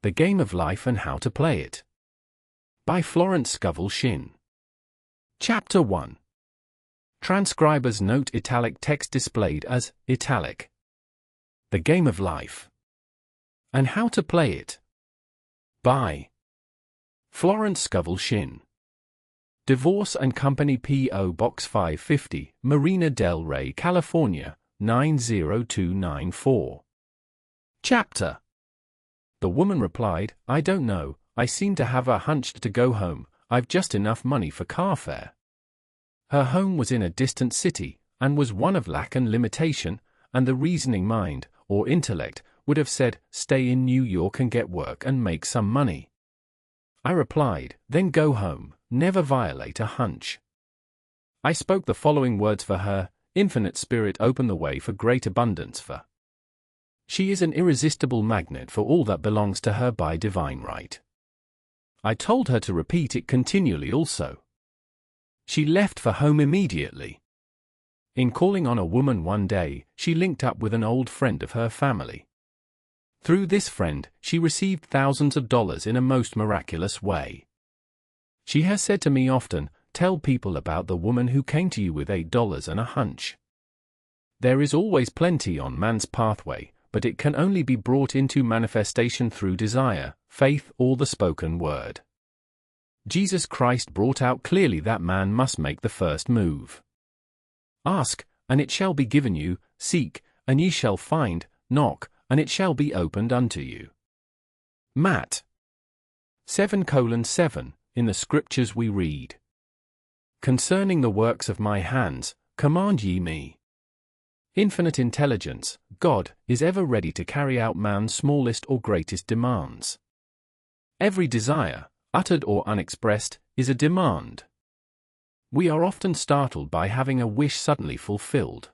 The Game of Life and How to Play It. By Florence Scovel Shinn. Chapter 1. Transcriber's note: italic text displayed as italic. The Game of Life and How to Play It. By Florence Scovel Shinn. Divorce and Company, P.O. Box 550, Marina del Rey, California, 90294. Chapter. The woman replied, "I don't know, I seem to have a hunch to go home, I've just enough money for car fare." Her home was in a distant city, and was one of lack and limitation, and the reasoning mind, or intellect, would have said, "Stay in New York and get work and make some money." I replied, "Then go home, never violate a hunch." I spoke the following words for her: "Infinite Spirit, open the way for great abundance for." She is an irresistible magnet for all that belongs to her by divine right. I told her to repeat it continually also. She left for home immediately. In calling on a woman one day, she linked up with an old friend of her family. Through this friend, she received thousands of dollars in a most miraculous way. She has said to me often, "Tell people about the woman who came to you with $8 and a hunch." There is always plenty on man's pathway, but it can only be brought into manifestation through desire, faith, or the spoken word. Jesus Christ brought out clearly that man must make the first move. Ask, and it shall be given you; seek, and ye shall find; knock, and it shall be opened unto you. Matt. 7:7. In the Scriptures we read, "Concerning the works of my hands, command ye me." Infinite intelligence, God, is ever ready to carry out man's smallest or greatest demands. Every desire, uttered or unexpressed, is a demand. We are often startled by having a wish suddenly fulfilled.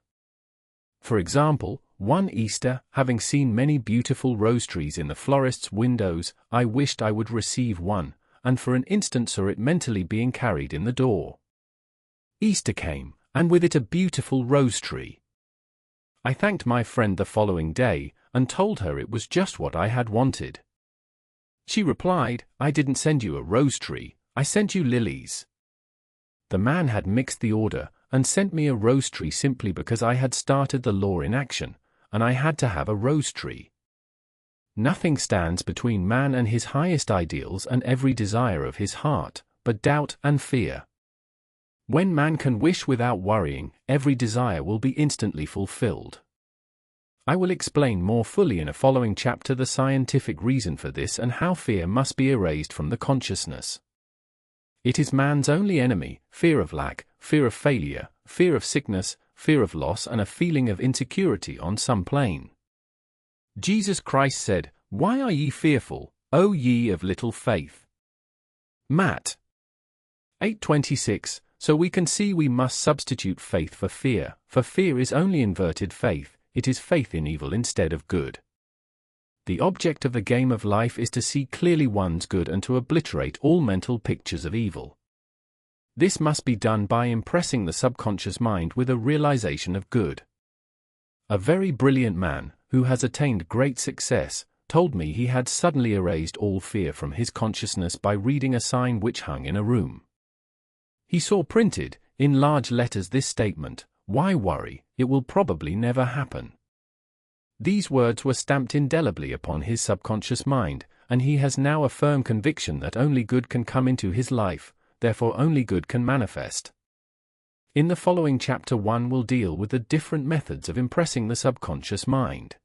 For example, one Easter, having seen many beautiful rose trees in the florist's windows, I wished I would receive one, and for an instant saw it mentally being carried in the door. Easter came, and with it a beautiful rose tree. I thanked my friend the following day, and told her it was just what I had wanted. She replied, "I didn't send you a rose tree, I sent you lilies." The man had mixed the order, and sent me a rose tree simply because I had started the law in action, and I had to have a rose tree. Nothing stands between man and his highest ideals and every desire of his heart, but doubt and fear. When man can wish without worrying, every desire will be instantly fulfilled. I will explain more fully in a following chapter the scientific reason for this and how fear must be erased from the consciousness. It is man's only enemy: fear of lack, fear of failure, fear of sickness, fear of loss, and a feeling of insecurity on some plane. Jesus Christ said, "Why are ye fearful, O ye of little faith?" Matt. 8:26. So we can see we must substitute faith for fear is only inverted faith, it is faith in evil instead of good. The object of the game of life is to see clearly one's good and to obliterate all mental pictures of evil. This must be done by impressing the subconscious mind with a realization of good. A very brilliant man, who has attained great success, told me he had suddenly erased all fear from his consciousness by reading a sign which hung in a room. He saw printed, in large letters, this statement: "Why worry, it will probably never happen." These words were stamped indelibly upon his subconscious mind, and he has now a firm conviction that only good can come into his life, therefore only good can manifest. In the following chapter 1 will deal with the different methods of impressing the subconscious mind.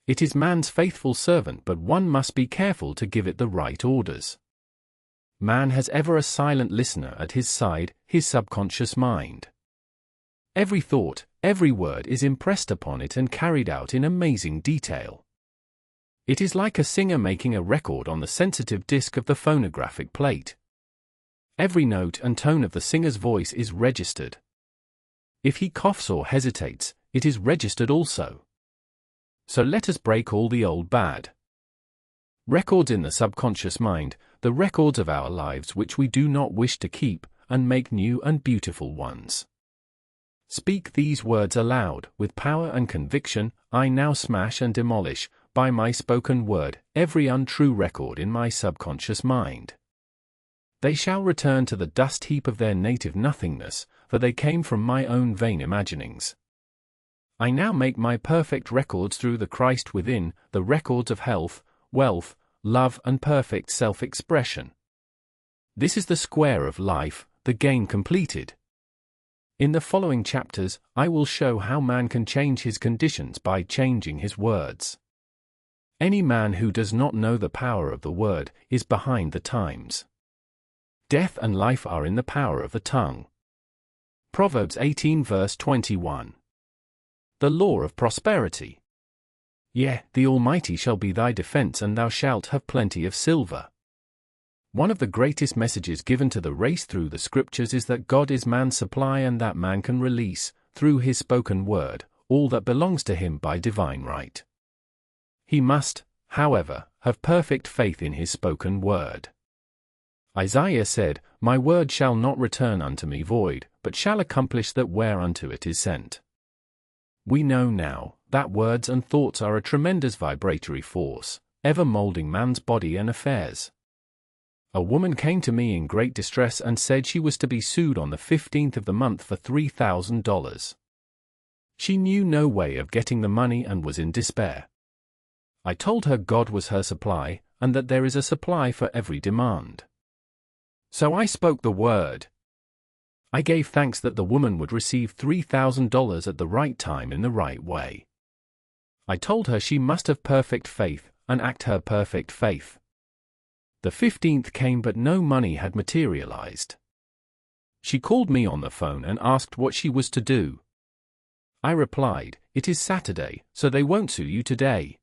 It is man's faithful servant, but one must be careful to give it the right orders. Man has ever a silent listener at his side, his subconscious mind. Every thought, every word is impressed upon it and carried out in amazing detail. It is like a singer making a record on the sensitive disc of the phonographic plate. Every note and tone of the singer's voice is registered. If he coughs or hesitates, it is registered also. So let us break all the old bad records in the subconscious mind, the records of our lives which we do not wish to keep, and make new and beautiful ones. Speak these words aloud, with power and conviction: "I now smash and demolish, by my spoken word, every untrue record in my subconscious mind. They shall return to the dust heap of their native nothingness, for they came from my own vain imaginings. I now make my perfect records through the Christ within, the records of health, wealth, love and perfect self-expression. This is the square of life, the game completed. In the following chapters, I will show how man can change his conditions by changing his words. Any man who does not know the power of the word is behind the times. Death and life are in the power of the tongue. Proverbs 18 verse 21. The law of prosperity. Yea, the Almighty shall be thy defense, and thou shalt have plenty of silver. One of the greatest messages given to the race through the scriptures is that God is man's supply and that man can release, through his spoken word, all that belongs to him by divine right. He must, however, have perfect faith in his spoken word. Isaiah said, My word shall not return unto me void, but shall accomplish that whereunto it is sent. We know now that words and thoughts are a tremendous vibratory force, ever molding man's body and affairs. A woman came to me in great distress and said she was to be sued on the 15th of the month for $3,000. She knew no way of getting the money and was in despair. I told her God was her supply, and that there is a supply for every demand. So I spoke the word. I gave thanks that the woman would receive $3,000 at the right time in the right way. I told her she must have perfect faith, and act her perfect faith. The 15th came but no money had materialized. She called me on the phone and asked what she was to do. I replied, It is Saturday, so they won't sue you today.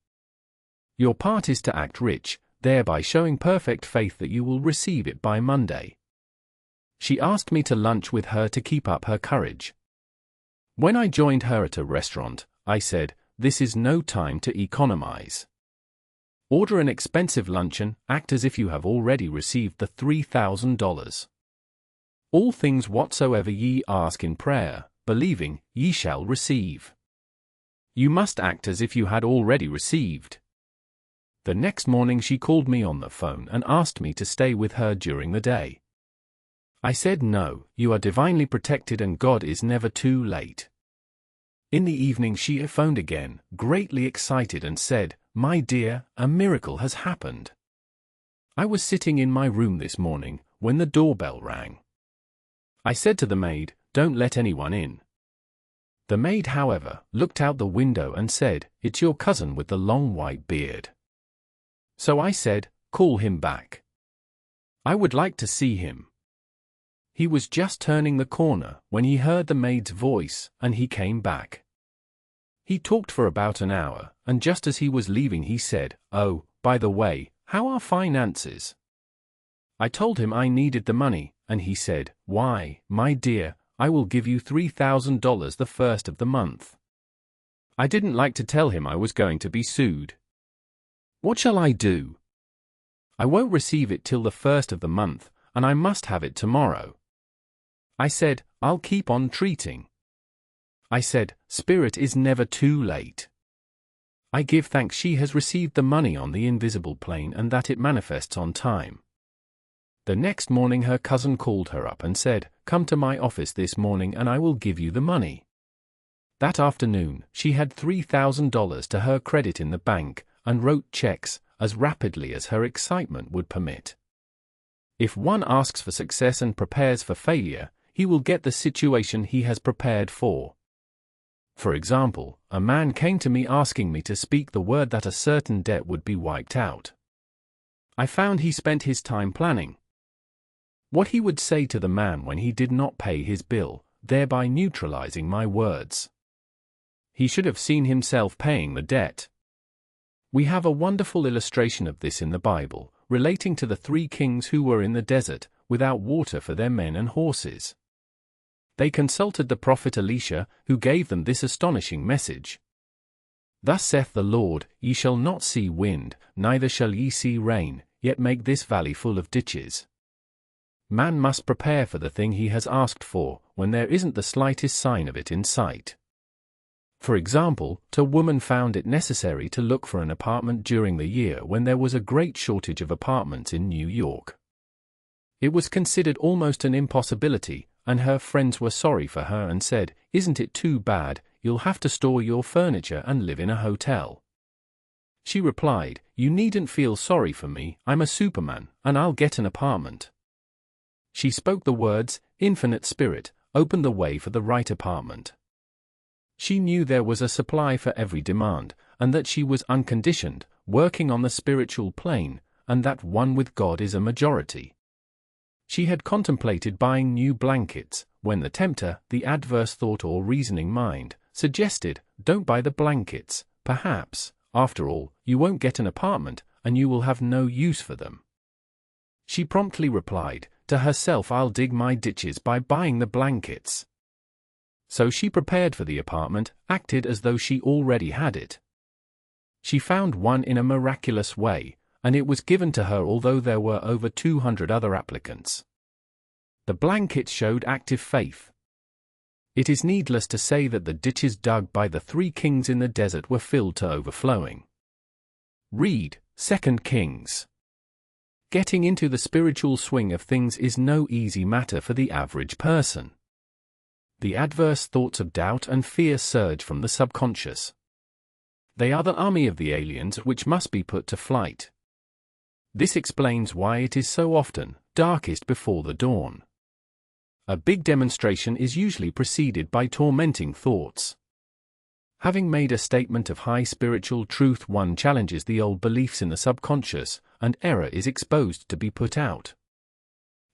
Your part is to act rich, thereby showing perfect faith that you will receive it by Monday. She asked me to lunch with her to keep up her courage. When I joined her at a restaurant, I said, This is no time to economize. Order an expensive luncheon, act as if you have already received the $3,000. All things whatsoever ye ask in prayer, believing, ye shall receive. You must act as if you had already received. The next morning she called me on the phone and asked me to stay with her during the day. I said no, you are divinely protected and God is never too late. In the evening she phoned again, greatly excited, and said, My dear, a miracle has happened. I was sitting in my room this morning when the doorbell rang. I said to the maid, Don't let anyone in. The maid, however, looked out the window and said, It's your cousin with the long white beard. So I said, Call him back. I would like to see him. He was just turning the corner when he heard the maid's voice, and he came back. He talked for about an hour, and just as he was leaving he said, Oh, by the way, how are finances? I told him I needed the money, and he said, Why, my dear, I will give you $3,000 the first of the month. I didn't like to tell him I was going to be sued. What shall I do? I won't receive it till the first of the month, and I must have it tomorrow. I said, I'll keep on treating. I said, Spirit is never too late. I give thanks she has received the money on the invisible plane and that it manifests on time. The next morning her cousin called her up and said, Come to my office this morning and I will give you the money. That afternoon, she had $3,000 to her credit in the bank, and wrote checks as rapidly as her excitement would permit. If one asks for success and prepares for failure, he will get the situation he has prepared for. For example, a man came to me asking me to speak the word that a certain debt would be wiped out. I found he spent his time planning what he would say to the man when he did not pay his bill, thereby neutralizing my words. He should have seen himself paying the debt. We have a wonderful illustration of this in the Bible, relating to the 3 kings who were in the desert, without water for their men and horses. They consulted the prophet Elisha, who gave them this astonishing message. Thus saith the Lord, Ye shall not see wind, neither shall ye see rain, yet make this valley full of ditches. Man must prepare for the thing he has asked for, when there isn't the slightest sign of it in sight. For example, a woman found it necessary to look for an apartment during the year when there was a great shortage of apartments in New York. It was considered almost an impossibility, and her friends were sorry for her and said, "Isn't it too bad, you'll have to store your furniture and live in a hotel." She replied, "You needn't feel sorry for me, I'm a Superman, and I'll get an apartment." She spoke the words, "Infinite Spirit, open the way for the right apartment." She knew there was a supply for every demand, and that she was unconditioned, working on the spiritual plane, and that one with God is a majority. She had contemplated buying new blankets, when the tempter, the adverse thought or reasoning mind, suggested, "Don't buy the blankets, perhaps, after all, you won't get an apartment, and you will have no use for them." She promptly replied, to herself, "I'll dig my ditches by buying the blankets." So she prepared for the apartment, acted as though she already had it. She found one in a miraculous way, and it was given to her although there were over 200 other applicants. The blankets showed active faith. It is needless to say that the ditches dug by the 3 kings in the desert were filled to overflowing. Read 2 Kings. Getting into the spiritual swing of things is no easy matter for the average person. The adverse thoughts of doubt and fear surge from the subconscious. They are the army of the aliens which must be put to flight. This explains why it is so often darkest before the dawn. A big demonstration is usually preceded by tormenting thoughts. Having made a statement of high spiritual truth, one challenges the old beliefs in the subconscious, and error is exposed to be put out.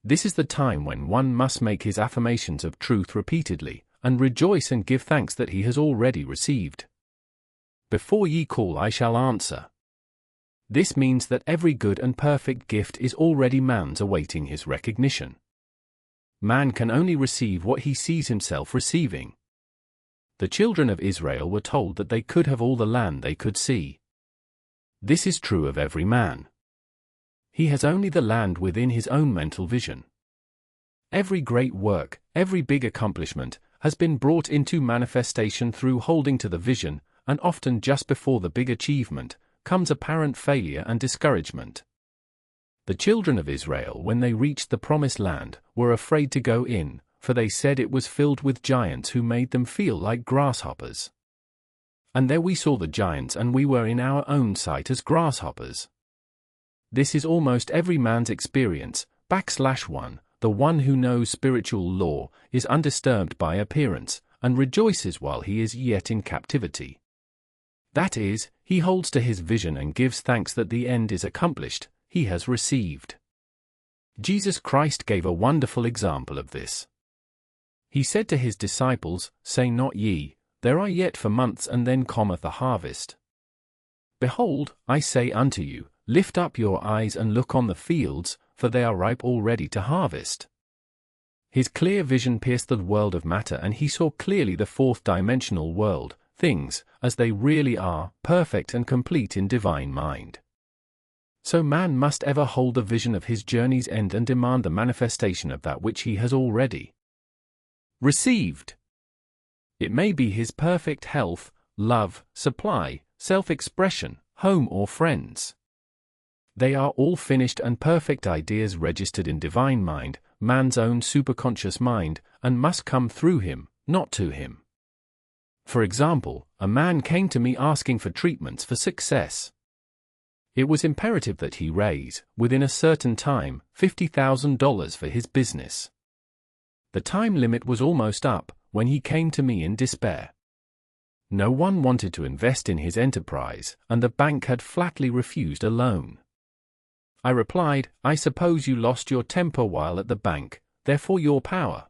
This is the time when one must make his affirmations of truth repeatedly, and rejoice and give thanks that he has already received. Before ye call, I shall answer. This means that every good and perfect gift is already man's, awaiting his recognition. Man can only receive what he sees himself receiving. The children of Israel were told that they could have all the land they could see. This is true of every man. He has only the land within his own mental vision. Every great work, every big accomplishment, has been brought into manifestation through holding to the vision, and often just before the big achievement, comes apparent failure and discouragement. The children of Israel, when they reached the promised land, were afraid to go in, for they said it was filled with giants who made them feel like grasshoppers. And there we saw the giants, and we were in our own sight as grasshoppers. This is almost every man's experience. /1, the one who knows spiritual law, is undisturbed by appearance, and rejoices while he is yet in captivity. That is, he holds to his vision and gives thanks that the end is accomplished, he has received. Jesus Christ gave a wonderful example of this. He said to his disciples, "Say not ye, there are yet 4 months, and then cometh the harvest. Behold, I say unto you, lift up your eyes and look on the fields, for they are ripe already to harvest." His clear vision pierced the world of matter, and he saw clearly the 4th-dimensional world, things, as they really are, perfect and complete in divine mind. So man must ever hold the vision of his journey's end and demand the manifestation of that which he has already received. It may be his perfect health, love, supply, self-expression, home or friends. They are all finished and perfect ideas registered in divine mind, man's own superconscious mind, and must come through him, not to him. For example, a man came to me asking for treatments for success. It was imperative that he raise, within a certain time, $50,000 for his business. The time limit was almost up when he came to me in despair. No one wanted to invest in his enterprise, and the bank had flatly refused a loan. I replied, "I suppose you lost your temper while at the bank, therefore your power.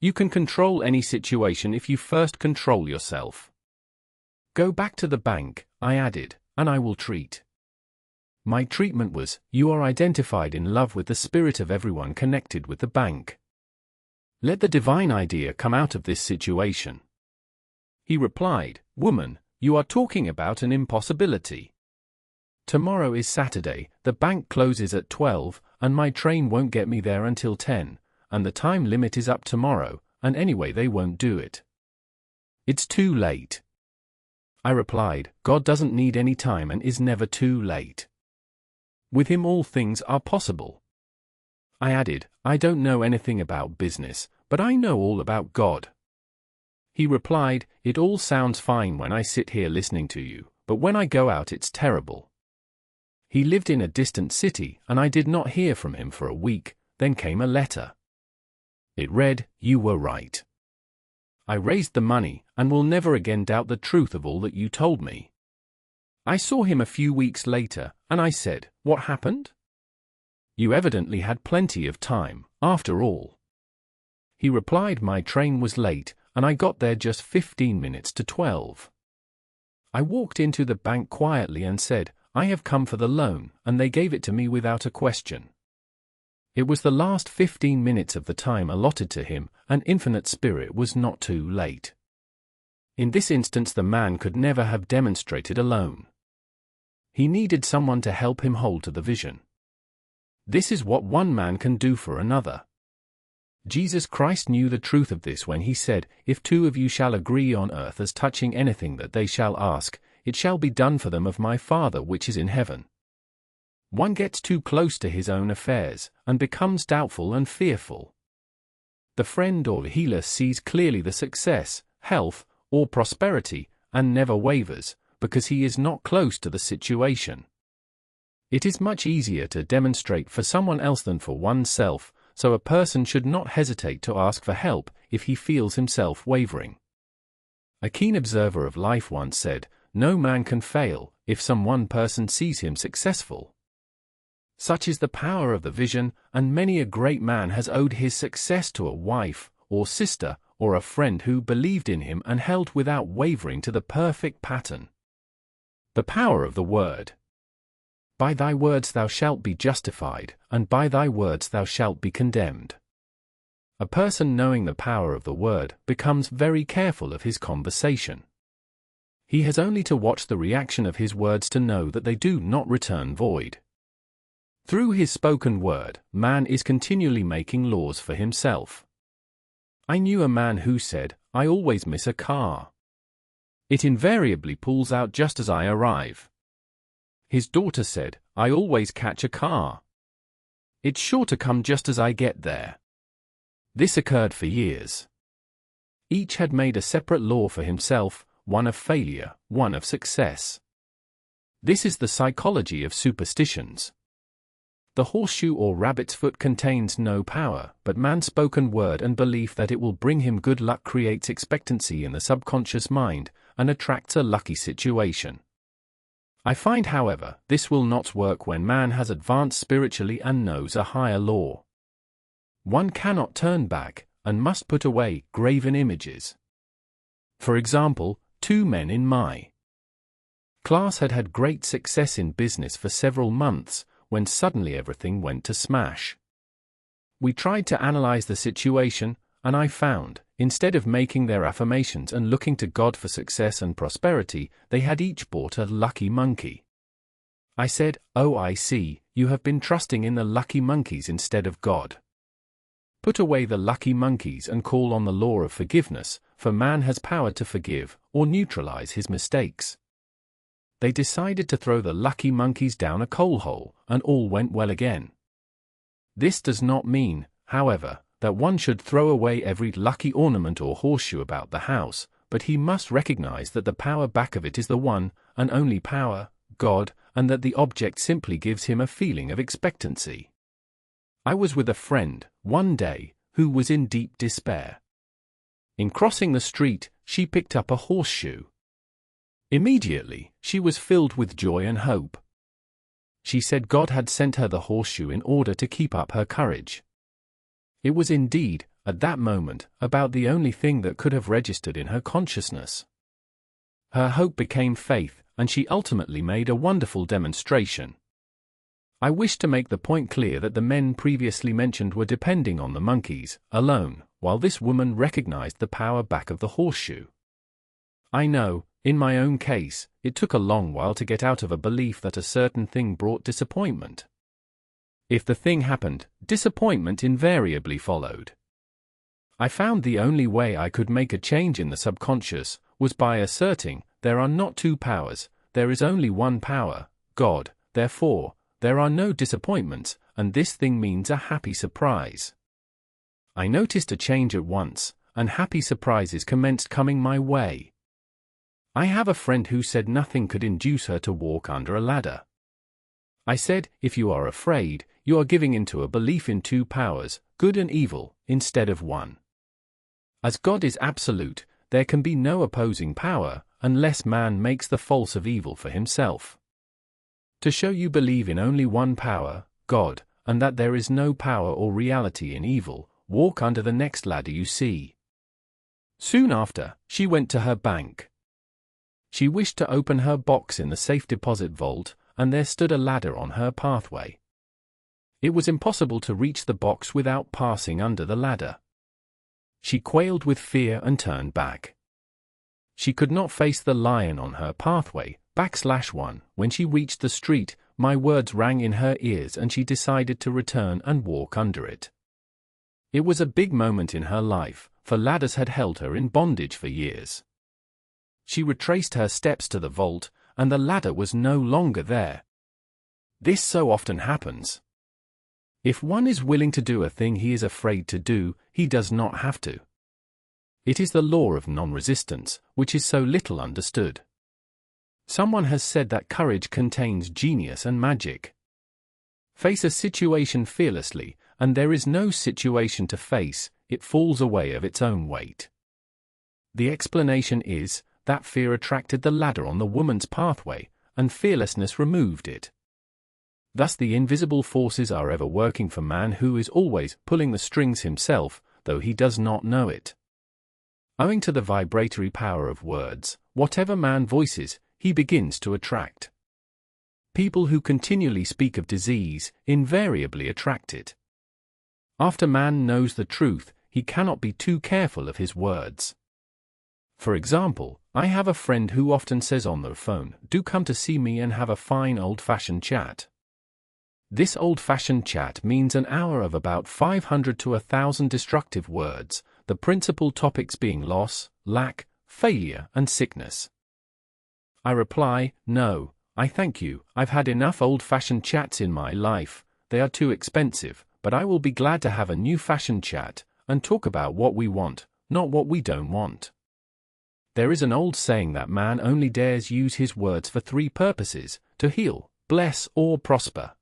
You can control any situation if you first control yourself. Go back to the bank," I added, "and I will treat." My treatment was, "You are identified in love with the spirit of everyone connected with the bank. Let the divine idea come out of this situation." He replied, "Woman, you are talking about an impossibility. Tomorrow is Saturday, the bank closes at 12, and my train won't get me there until 10, and the time limit is up tomorrow, and anyway they won't do it. It's too late. I replied, God doesn't need any time and is never too late. With him all things are possible. I added, I don't know anything about business, but I know all about God. He replied, it all sounds fine when I sit here listening to you, but when I go out it's terrible. He lived in a distant city and I did not hear from him for a week, then came a letter. It read, you were right. I raised the money and will never again doubt the truth of all that you told me. I saw him a few weeks later and I said, what happened? You evidently had plenty of time, after all. He replied, my train was late and I got there just 15 minutes to 12. I walked into the bank quietly and said, I have come for the loan, and they gave it to me without a question. It was the last 15 minutes of the time allotted to him, and Infinite Spirit was not too late. In this instance the man could never have demonstrated alone. He needed someone to help him hold to the vision. This is what one man can do for another. Jesus Christ knew the truth of this when he said, if two of you shall agree on earth as touching anything that they shall ask, it shall be done for them of my Father which is in heaven. One gets too close to his own affairs, and becomes doubtful and fearful. The friend or healer sees clearly the success, health, or prosperity, and never wavers, because he is not close to the situation. It is much easier to demonstrate for someone else than for oneself, so a person should not hesitate to ask for help if he feels himself wavering. A keen observer of life once said, no man can fail if some one person sees him successful. Such is the power of the vision, and many a great man has owed his success to a wife, or sister, or a friend who believed in him and held without wavering to the perfect pattern. The power of the word. By thy words thou shalt be justified, and by thy words thou shalt be condemned. A person knowing the power of the word becomes very careful of his conversation. He has only to watch the reaction of his words to know that they do not return void. Through his spoken word, man is continually making laws for himself. I knew a man who said, I always miss a car. It invariably pulls out just as I arrive. His daughter said, I always catch a car. It's sure to come just as I get there. This occurred for years. Each had made a separate law for himself, one of failure, one of success. This is the psychology of superstitions. The horseshoe or rabbit's foot contains no power, but man's spoken word and belief that it will bring him good luck creates expectancy in the subconscious mind, and attracts a lucky situation. I find, however, this will not work when man has advanced spiritually and knows a higher law. One cannot turn back, and must put away graven images. For example, two men in my class had had great success in business for several months, when suddenly everything went to smash. We tried to analyze the situation, and I found, instead of making their affirmations and looking to God for success and prosperity, they had each bought a lucky monkey. I said, oh, I see, you have been trusting in the lucky monkeys instead of God. Put away the lucky monkeys and call on the law of forgiveness, for man has power to forgive or neutralize his mistakes. They decided to throw the lucky monkeys down a coal hole, and all went well again. This does not mean, however, that one should throw away every lucky ornament or horseshoe about the house, but he must recognize that the power back of it is the one and only power, God, and that the object simply gives him a feeling of expectancy. I was with a friend, one day, who was in deep despair. In crossing the street, she picked up a horseshoe. Immediately, she was filled with joy and hope. She said God had sent her the horseshoe in order to keep up her courage. It was indeed, at that moment, about the only thing that could have registered in her consciousness. Her hope became faith, and she ultimately made a wonderful demonstration. I wish to make the point clear that the men previously mentioned were depending on the monkeys alone, while this woman recognized the power back of the horseshoe. I know, in my own case, it took a long while to get out of a belief that a certain thing brought disappointment. If the thing happened, disappointment invariably followed. I found the only way I could make a change in the subconscious was by asserting, there are not two powers, there is only one power, God, therefore, there are no disappointments, and this thing means a happy surprise. I noticed a change at once, and happy surprises commenced coming my way. I have a friend who said nothing could induce her to walk under a ladder. I said, if you are afraid, you are giving into a belief in two powers, good and evil, instead of one. As God is absolute, there can be no opposing power, unless man makes the false of evil for himself. To show you believe in only one power, God, and that there is no power or reality in evil, walk under the next ladder you see. Soon after, she went to her bank. She wished to open her box in the safe deposit vault, and there stood a ladder on her pathway. It was impossible to reach the box without passing under the ladder. She quailed with fear and turned back. She could not face the lion on her pathway, /1. When she reached the street, my words rang in her ears and she decided to return and walk under it. It was a big moment in her life, for ladders had held her in bondage for years. She retraced her steps to the vault, and the ladder was no longer there. This so often happens. If one is willing to do a thing he is afraid to do, he does not have to. It is the law of non-resistance, which is so little understood. Someone has said that courage contains genius and magic. Face a situation fearlessly, and there is no situation to face, it falls away of its own weight. The explanation is that fear attracted the ladder on the woman's pathway, and fearlessness removed it. Thus the invisible forces are ever working for man who is always pulling the strings himself, though he does not know it. Owing to the vibratory power of words, whatever man voices, he begins to attract. People who continually speak of disease invariably attract it. After man knows the truth, he cannot be too careful of his words. For example, I have a friend who often says on the phone, "Do come to see me and have a fine old-fashioned chat." This old-fashioned chat means an hour of about 500 to 1,000 destructive words, the principal topics being loss, lack, failure, and sickness. I reply, "No, I thank you, I've had enough old-fashioned chats in my life, they are too expensive, but I will be glad to have a new-fashioned chat, and talk about what we want, not what we don't want." There is an old saying that man only dares use his words for three purposes: to heal, bless, or prosper.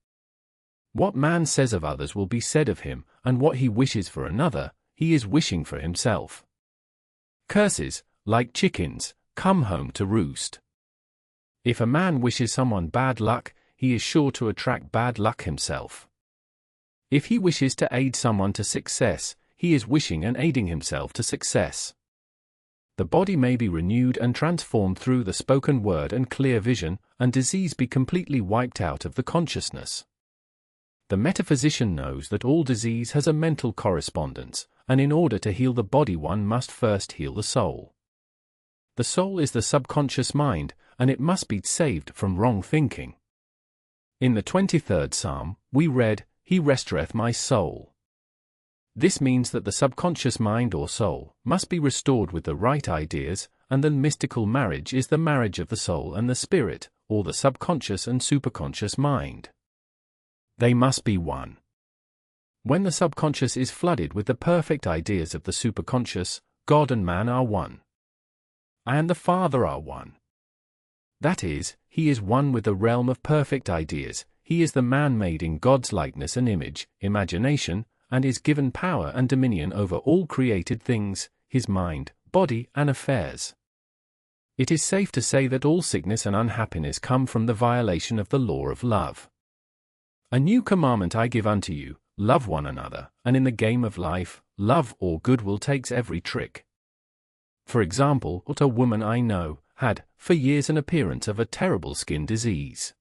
What man says of others will be said of him, and what he wishes for another, he is wishing for himself. Curses, like chickens, come home to roost. If a man wishes someone bad luck, he is sure to attract bad luck himself. If he wishes to aid someone to success, he is wishing and aiding himself to success. The body may be renewed and transformed through the spoken word and clear vision, and disease be completely wiped out of the consciousness. The metaphysician knows that all disease has a mental correspondence, and in order to heal the body one must first heal the soul. The soul is the subconscious mind, and it must be saved from wrong thinking. In the 23rd Psalm, we read, "He restoreth my soul." This means that the subconscious mind or soul must be restored with the right ideas, and the mystical marriage is the marriage of the soul and the spirit, or the subconscious and superconscious mind. They must be one. When the subconscious is flooded with the perfect ideas of the superconscious, God and man are one. I and the Father are one. That is, he is one with the realm of perfect ideas, he is the man made in God's likeness and image, imagination, and is given power and dominion over all created things, his mind, body, and affairs. It is safe to say that all sickness and unhappiness come from the violation of the law of love. A new commandment I give unto you, love one another, and in the game of life, love or goodwill takes every trick. For example, a woman I know had, for years, an appearance of a terrible skin disease.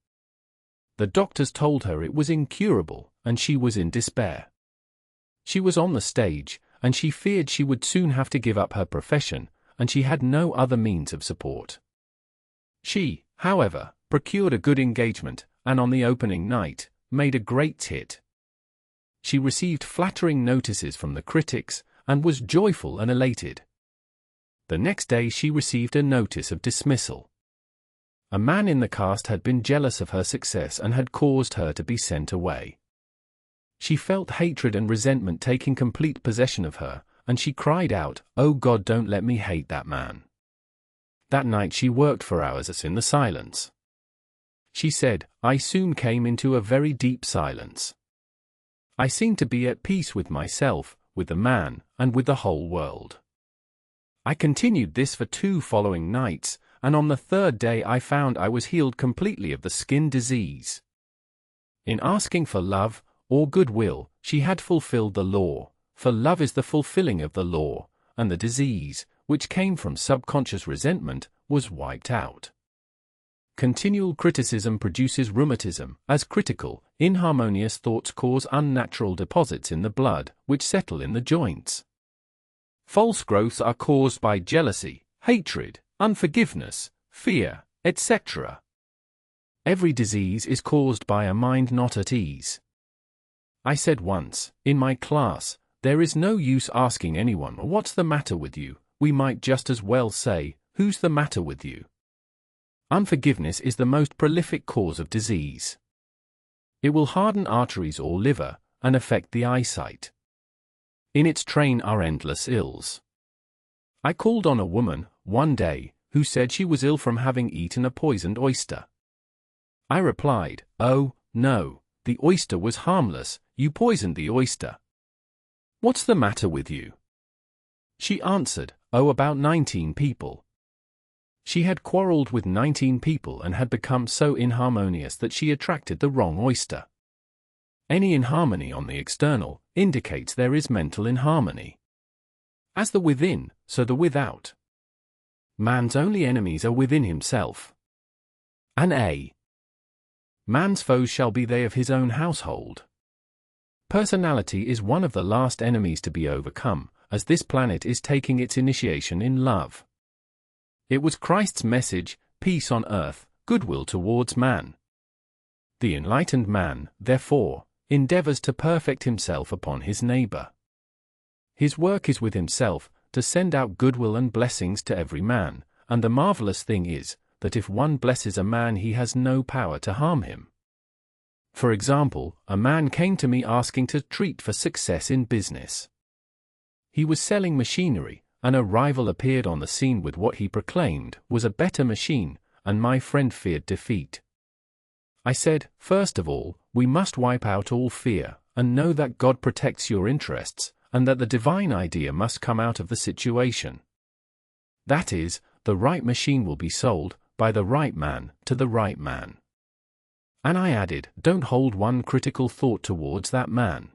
The doctors told her it was incurable, and she was in despair. She was on the stage, and she feared she would soon have to give up her profession, and she had no other means of support. She, however, procured a good engagement, and on the opening night, made a great hit. She received flattering notices from the critics, and was joyful and elated. The next day she received a notice of dismissal. A man in the cast had been jealous of her success and had caused her to be sent away. She felt hatred and resentment taking complete possession of her, and she cried out, "Oh God, don't let me hate that man." That night she worked for hours in the silence. She said, "I soon came into a very deep silence. I seemed to be at peace with myself, with the man, and with the whole world. I continued this for 2 following nights, and on the 3rd day I found I was healed completely of the skin disease." In asking for love, or goodwill, she had fulfilled the law, for love is the fulfilling of the law, and the disease, which came from subconscious resentment, was wiped out. Continual criticism produces rheumatism, as critical, inharmonious thoughts cause unnatural deposits in the blood, which settle in the joints. False growths are caused by jealousy, hatred, unforgiveness, fear, etc. Every disease is caused by a mind not at ease. I said once, in my class, there is no use asking anyone, "What's the matter with you?" We might just as well say, "Who's the matter with you?" Unforgiveness is the most prolific cause of disease. It will harden arteries or liver, and affect the eyesight. In its train are endless ills. I called on a woman, one day, who said she was ill from having eaten a poisoned oyster. I replied, "Oh, no, the oyster was harmless, you poisoned the oyster. What's the matter with you?" She answered, "Oh, about 19 people." She had quarreled with 19 people and had become so inharmonious that she attracted the wrong oyster. Any inharmony on the external indicates there is mental inharmony. As the within, so the without. Man's only enemies are within himself. A. Man's foes shall be they of his own household. Personality is one of the last enemies to be overcome, as this planet is taking its initiation in love. It was Christ's message, peace on earth, goodwill towards man. The enlightened man, therefore, endeavors to perfect himself upon his neighbor. His work is with himself, to send out goodwill and blessings to every man, and the marvelous thing is, that if one blesses a man he has no power to harm him. For example, a man came to me asking to treat for success in business. He was selling machinery, and a rival appeared on the scene with what he proclaimed was a better machine, and my friend feared defeat. I said, first of all, we must wipe out all fear, and know that God protects your interests, and that the divine idea must come out of the situation. That is, the right machine will be sold, by the right man, to the right man. And I added, don't hold one critical thought towards that man.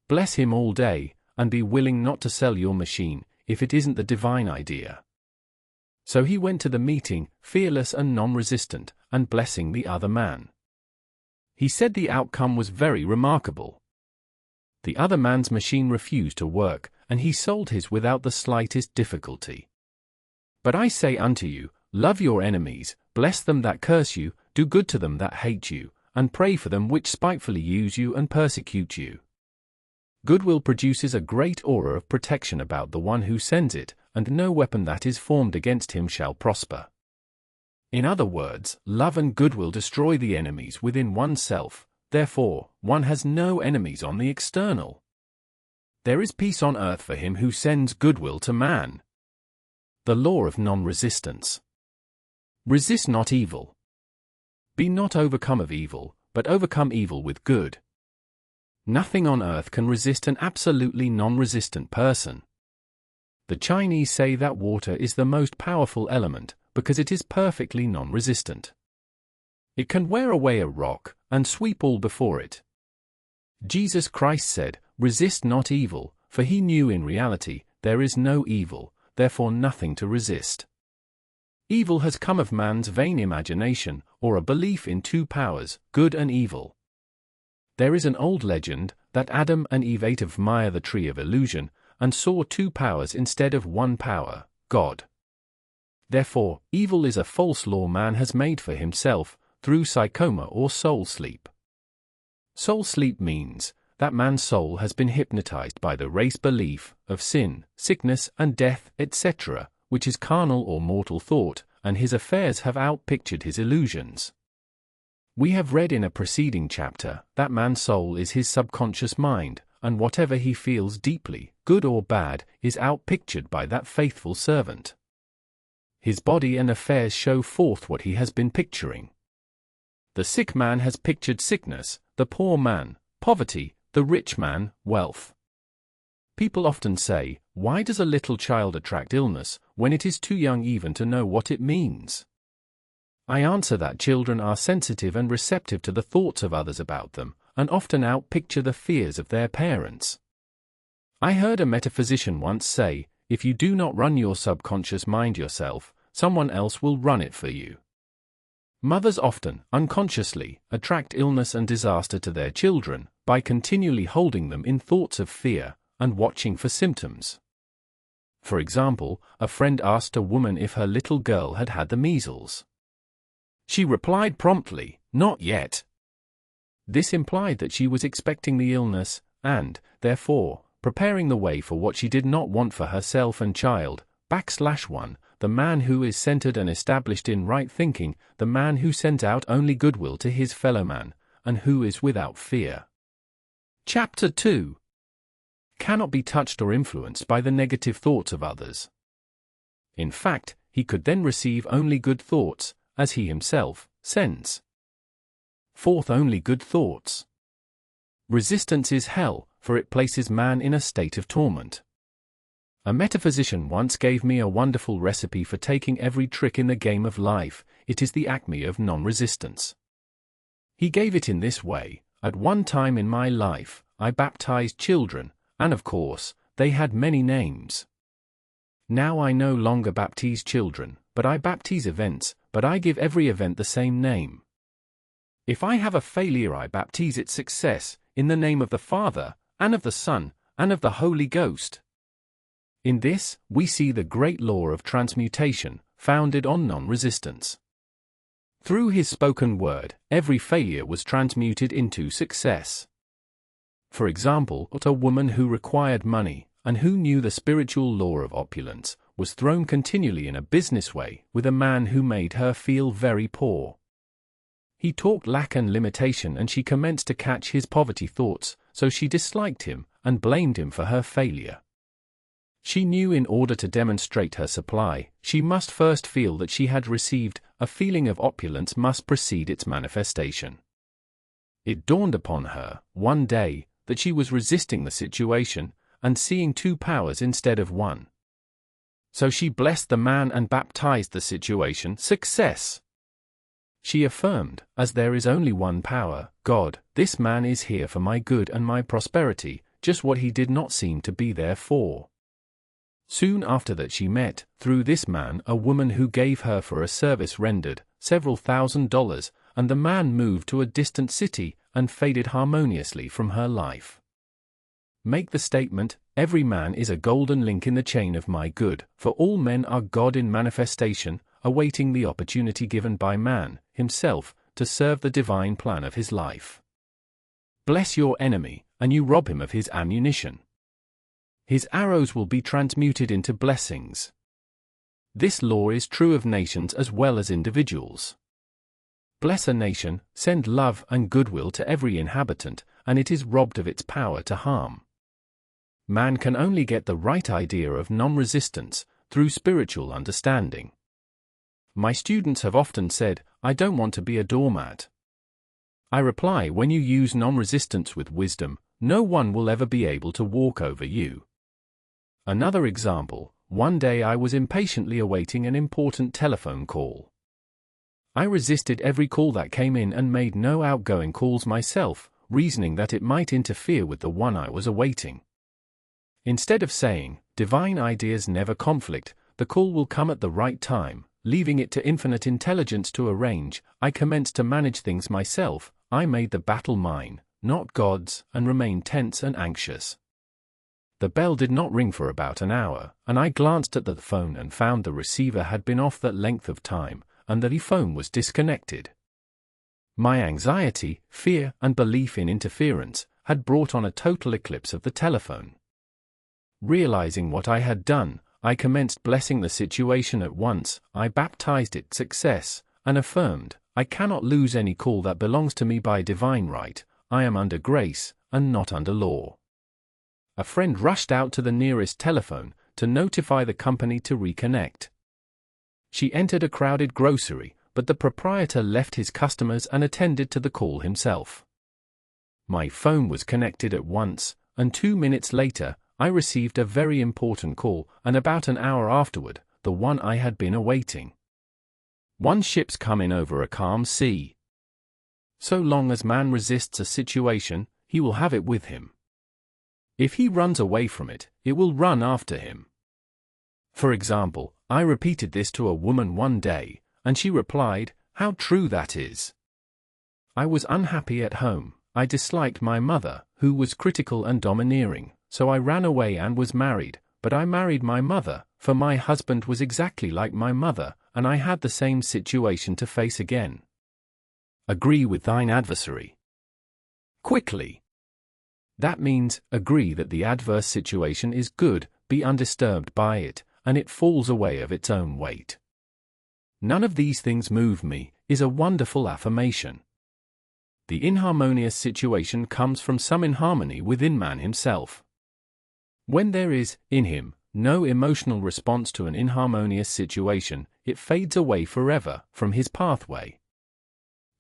Bless him all day, and be willing not to sell your machine, if it isn't the divine idea. So he went to the meeting, fearless and non-resistant, and blessing the other man. He said the outcome was very remarkable. The other man's machine refused to work, and he sold his without the slightest difficulty. But I say unto you, love your enemies, bless them that curse you, do good to them that hate you, and pray for them which spitefully use you and persecute you. Goodwill produces a great aura of protection about the one who sends it, and no weapon that is formed against him shall prosper. In other words, love and goodwill destroy the enemies within oneself, therefore, one has no enemies on the external. There is peace on earth for him who sends goodwill to man. The law of non-resistance. Resist not evil. Be not overcome of evil, but overcome evil with good. Nothing on earth can resist an absolutely non-resistant person. The Chinese say that water is the most powerful element, because it is perfectly non-resistant. It can wear away a rock, and sweep all before it. Jesus Christ said, resist not evil, for he knew in reality, there is no evil, therefore nothing to resist. Evil has come of man's vain imagination, or a belief in two powers, good and evil. There is an old legend, that Adam and Eve ate of Maya the tree of illusion, and saw two powers instead of one power, God. Therefore, evil is a false law man has made for himself, through psychoma or soul sleep. Soul sleep means that man's soul has been hypnotized by the race belief of sin, sickness and death, etc., which is carnal or mortal thought, and his affairs have outpictured his illusions. We have read in a preceding chapter that man's soul is his subconscious mind, and whatever he feels deeply, good or bad, is outpictured by that faithful servant. His body and affairs show forth what he has been picturing. The sick man has pictured sickness, the poor man, poverty, the rich man, wealth. People often say, why does a little child attract illness when it is too young even to know what it means? I answer that children are sensitive and receptive to the thoughts of others about them, and often outpicture the fears of their parents. I heard a metaphysician once say, if you do not run your subconscious mind yourself, someone else will run it for you. Mothers often, unconsciously, attract illness and disaster to their children by continually holding them in thoughts of fear and watching for symptoms. For example, a friend asked a woman if her little girl had had the measles. She replied promptly, "Not yet." This implied that she was expecting the illness and, therefore, preparing the way for what she did not want for herself and child. /1 The man who is centered and established in right thinking, the man who sends out only goodwill to his fellowman, and who is without fear. Chapter 2 cannot be touched or influenced by the negative thoughts of others. In fact, he could then receive only good thoughts, as he himself sends forth only good thoughts. Resistance is hell, for it places man in a state of torment. A metaphysician once gave me a wonderful recipe for taking every trick in the game of life. It is the acme of non-resistance. He gave it in this way: at one time in my life, I baptized children, and of course, they had many names. Now I no longer baptize children, but I baptize events, but I give every event the same name. If I have a failure, I baptize it success, in the name of the Father, and of the Son, and of the Holy Ghost. In this, we see the great law of transmutation, founded on non-resistance. Through his spoken word, every failure was transmuted into success. For example, a woman who required money, and who knew the spiritual law of opulence, was thrown continually in a business way with a man who made her feel very poor. He talked lack and limitation, and she commenced to catch his poverty thoughts, so she disliked him and blamed him for her failure. She knew in order to demonstrate her supply, she must first feel that she had received. A feeling of opulence must precede its manifestation. It dawned upon her, one day, that she was resisting the situation, and seeing two powers instead of one. So she blessed the man and baptized the situation success. She affirmed, as there is only one power, God, this man is here for my good and my prosperity, just what he did not seem to be there for. Soon after that she met, through this man, a woman who gave her for a service rendered several $1,000s, and the man moved to a distant city and faded harmoniously from her life. Make the statement, every man is a golden link in the chain of my good, for all men are God in manifestation, awaiting the opportunity given by man, himself, to serve the divine plan of his life. Bless your enemy, and you rob him of his ammunition. His arrows will be transmuted into blessings. This law is true of nations as well as individuals. Bless a nation, send love and goodwill to every inhabitant, and it is robbed of its power to harm. Man can only get the right idea of non-resistance through spiritual understanding. My students have often said, I don't want to be a doormat. I reply, when you use non-resistance with wisdom, no one will ever be able to walk over you. Another example, one day I was impatiently awaiting an important telephone call. I resisted every call that came in and made no outgoing calls myself, reasoning that it might interfere with the one I was awaiting. Instead of saying, divine ideas never conflict, the call will come at the right time, leaving it to infinite intelligence to arrange, I commenced to manage things myself. I made the battle mine, not God's, and remained tense and anxious. The bell did not ring for about an hour, and I glanced at the phone and found the receiver had been off that length of time, and that the phone was disconnected. My anxiety, fear, and belief in interference had brought on a total eclipse of the telephone. Realizing what I had done, I commenced blessing the situation at once. I baptized it success, and affirmed, I cannot lose any call that belongs to me by divine right. I am under grace, and not under law. A friend rushed out to the nearest telephone to notify the company to reconnect. She entered a crowded grocery, but the proprietor left his customers and attended to the call himself. My phone was connected at once, and 2 minutes later, I received a very important call, and about an hour afterward, the one I had been awaiting. One ship's coming over a calm sea. So long as man resists a situation, he will have it with him. If he runs away from it, it will run after him. For example, I repeated this to a woman one day, and she replied, "How true that is." I was unhappy at home. I disliked my mother, who was critical and domineering, so I ran away and was married, but I married my mother, for my husband was exactly like my mother, and I had the same situation to face again. Agree with thine adversary quickly. That means, agree that the adverse situation is good, be undisturbed by it, and it falls away of its own weight. None of these things move me, is a wonderful affirmation. The inharmonious situation comes from some inharmony within man himself. When there is, in him, no emotional response to an inharmonious situation, it fades away forever from his pathway.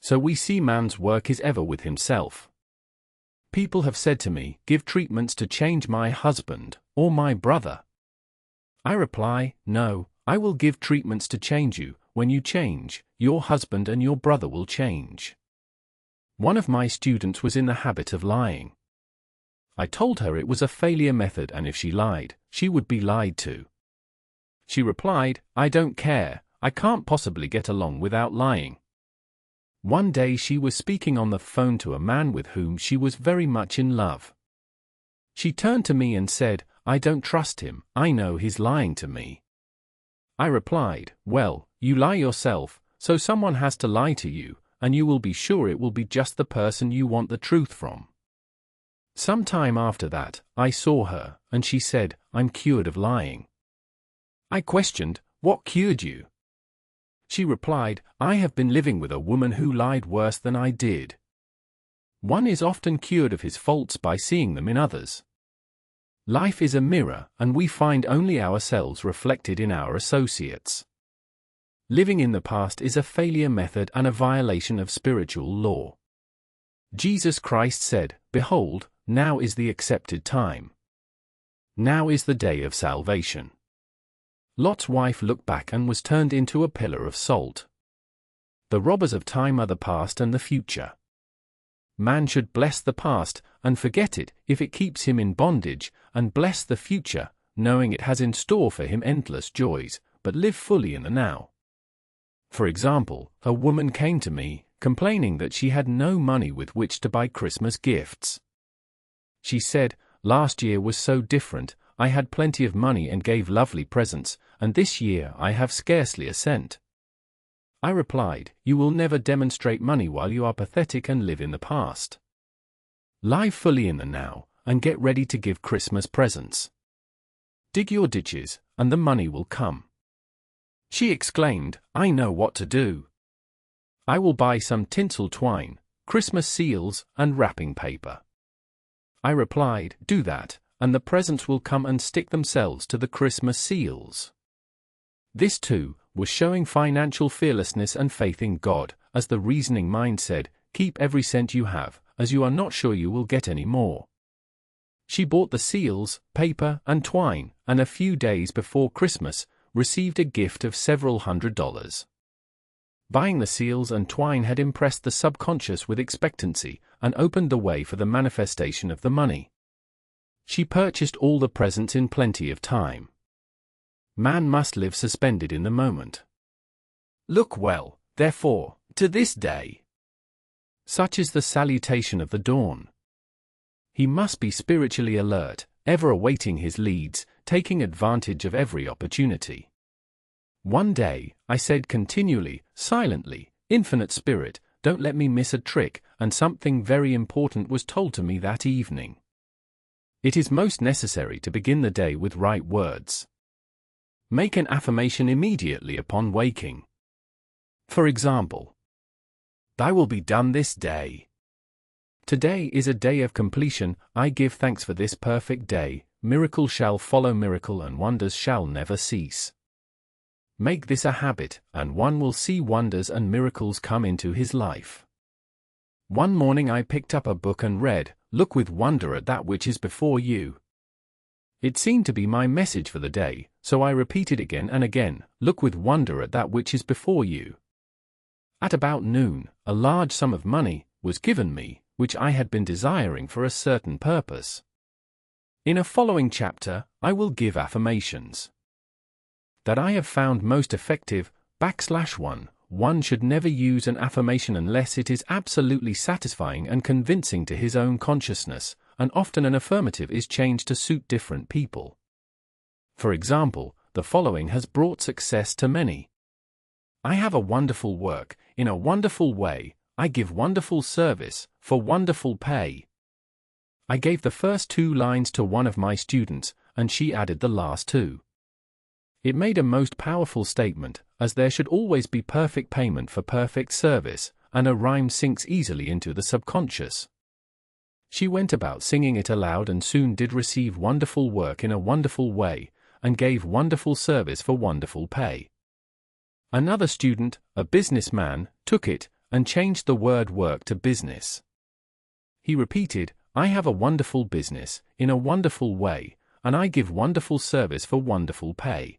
So we see man's work is ever with himself. People have said to me, give treatments to change my husband, or my brother. I reply, no, I will give treatments to change you. When you change, your husband and your brother will change. One of my students was in the habit of lying. I told her it was a failure method and if she lied, she would be lied to. She replied, I don't care, I can't possibly get along without lying. One day she was speaking on the phone to a man with whom she was very much in love. She turned to me and said, I don't trust him, I know he's lying to me. I replied, well, you lie yourself, so someone has to lie to you, and you will be sure it will be just the person you want the truth from. Some time after that, I saw her, and she said, I'm cured of lying. I questioned, what cured you? She replied, I have been living with a woman who lied worse than I did. One is often cured of his faults by seeing them in others. Life is a mirror, and we find only ourselves reflected in our associates. Living in the past is a failure method and a violation of spiritual law. Jesus Christ said, behold, now is the accepted time. Now is the day of salvation. Lot's wife looked back and was turned into a pillar of salt. The robbers of time are the past and the future. Man should bless the past and forget it if it keeps him in bondage, and bless the future, knowing it has in store for him endless joys, but live fully in the now. For example, a woman came to me, complaining that she had no money with which to buy Christmas gifts. She said, last year was so different, I had plenty of money and gave lovely presents, and this year I have scarcely a cent. I replied, you will never demonstrate money while you are pathetic and live in the past. Live fully in the now, and get ready to give Christmas presents. Dig your ditches, and the money will come. She exclaimed, I know what to do. I will buy some tinsel twine, Christmas seals, and wrapping paper. I replied, do that, and the presents will come and stick themselves to the Christmas seals. This too was showing financial fearlessness and faith in God, as the reasoning mind said, keep every cent you have, as you are not sure you will get any more. She bought the seals, paper, and twine, and a few days before Christmas, received a gift of several $100s. Buying the seals and twine had impressed the subconscious with expectancy, and opened the way for the manifestation of the money. She purchased all the presents in plenty of time. Man must live suspended in the moment. Look well, therefore, to this day. Such is the salutation of the dawn. He must be spiritually alert, ever awaiting his leads, taking advantage of every opportunity. One day, I said continually, silently, Infinite Spirit, don't let me miss a trick, and something very important was told to me that evening. It is most necessary to begin the day with right words. Make an affirmation immediately upon waking. For example, "Thy will be done this day. Today is a day of completion. I give thanks for this perfect day. Miracle shall follow miracle and wonders shall never cease." Make this a habit, and one will see wonders and miracles come into his life. One morning I picked up a book and read, "Look with wonder at that which is before you." It seemed to be my message for the day, so I repeated again and again, "Look with wonder at that which is before you." At about noon, a large sum of money was given me, which I had been desiring for a certain purpose. In a following chapter, I will give affirmations that I have found most effective. One should never use an affirmation unless it is absolutely satisfying and convincing to his own consciousness, and often an affirmative is changed to suit different people. For example, the following has brought success to many. I have a wonderful work, in a wonderful way, I give wonderful service, for wonderful pay. I gave the first 2 lines to one of my students, and she added the last 2. It made a most powerful statement, as there should always be perfect payment for perfect service, and a rhyme sinks easily into the subconscious. She went about singing it aloud and soon did receive wonderful work in a wonderful way, and gave wonderful service for wonderful pay. Another student, a businessman, took it, and changed the word work to business. He repeated, "I have a wonderful business, in a wonderful way, and I give wonderful service for wonderful pay."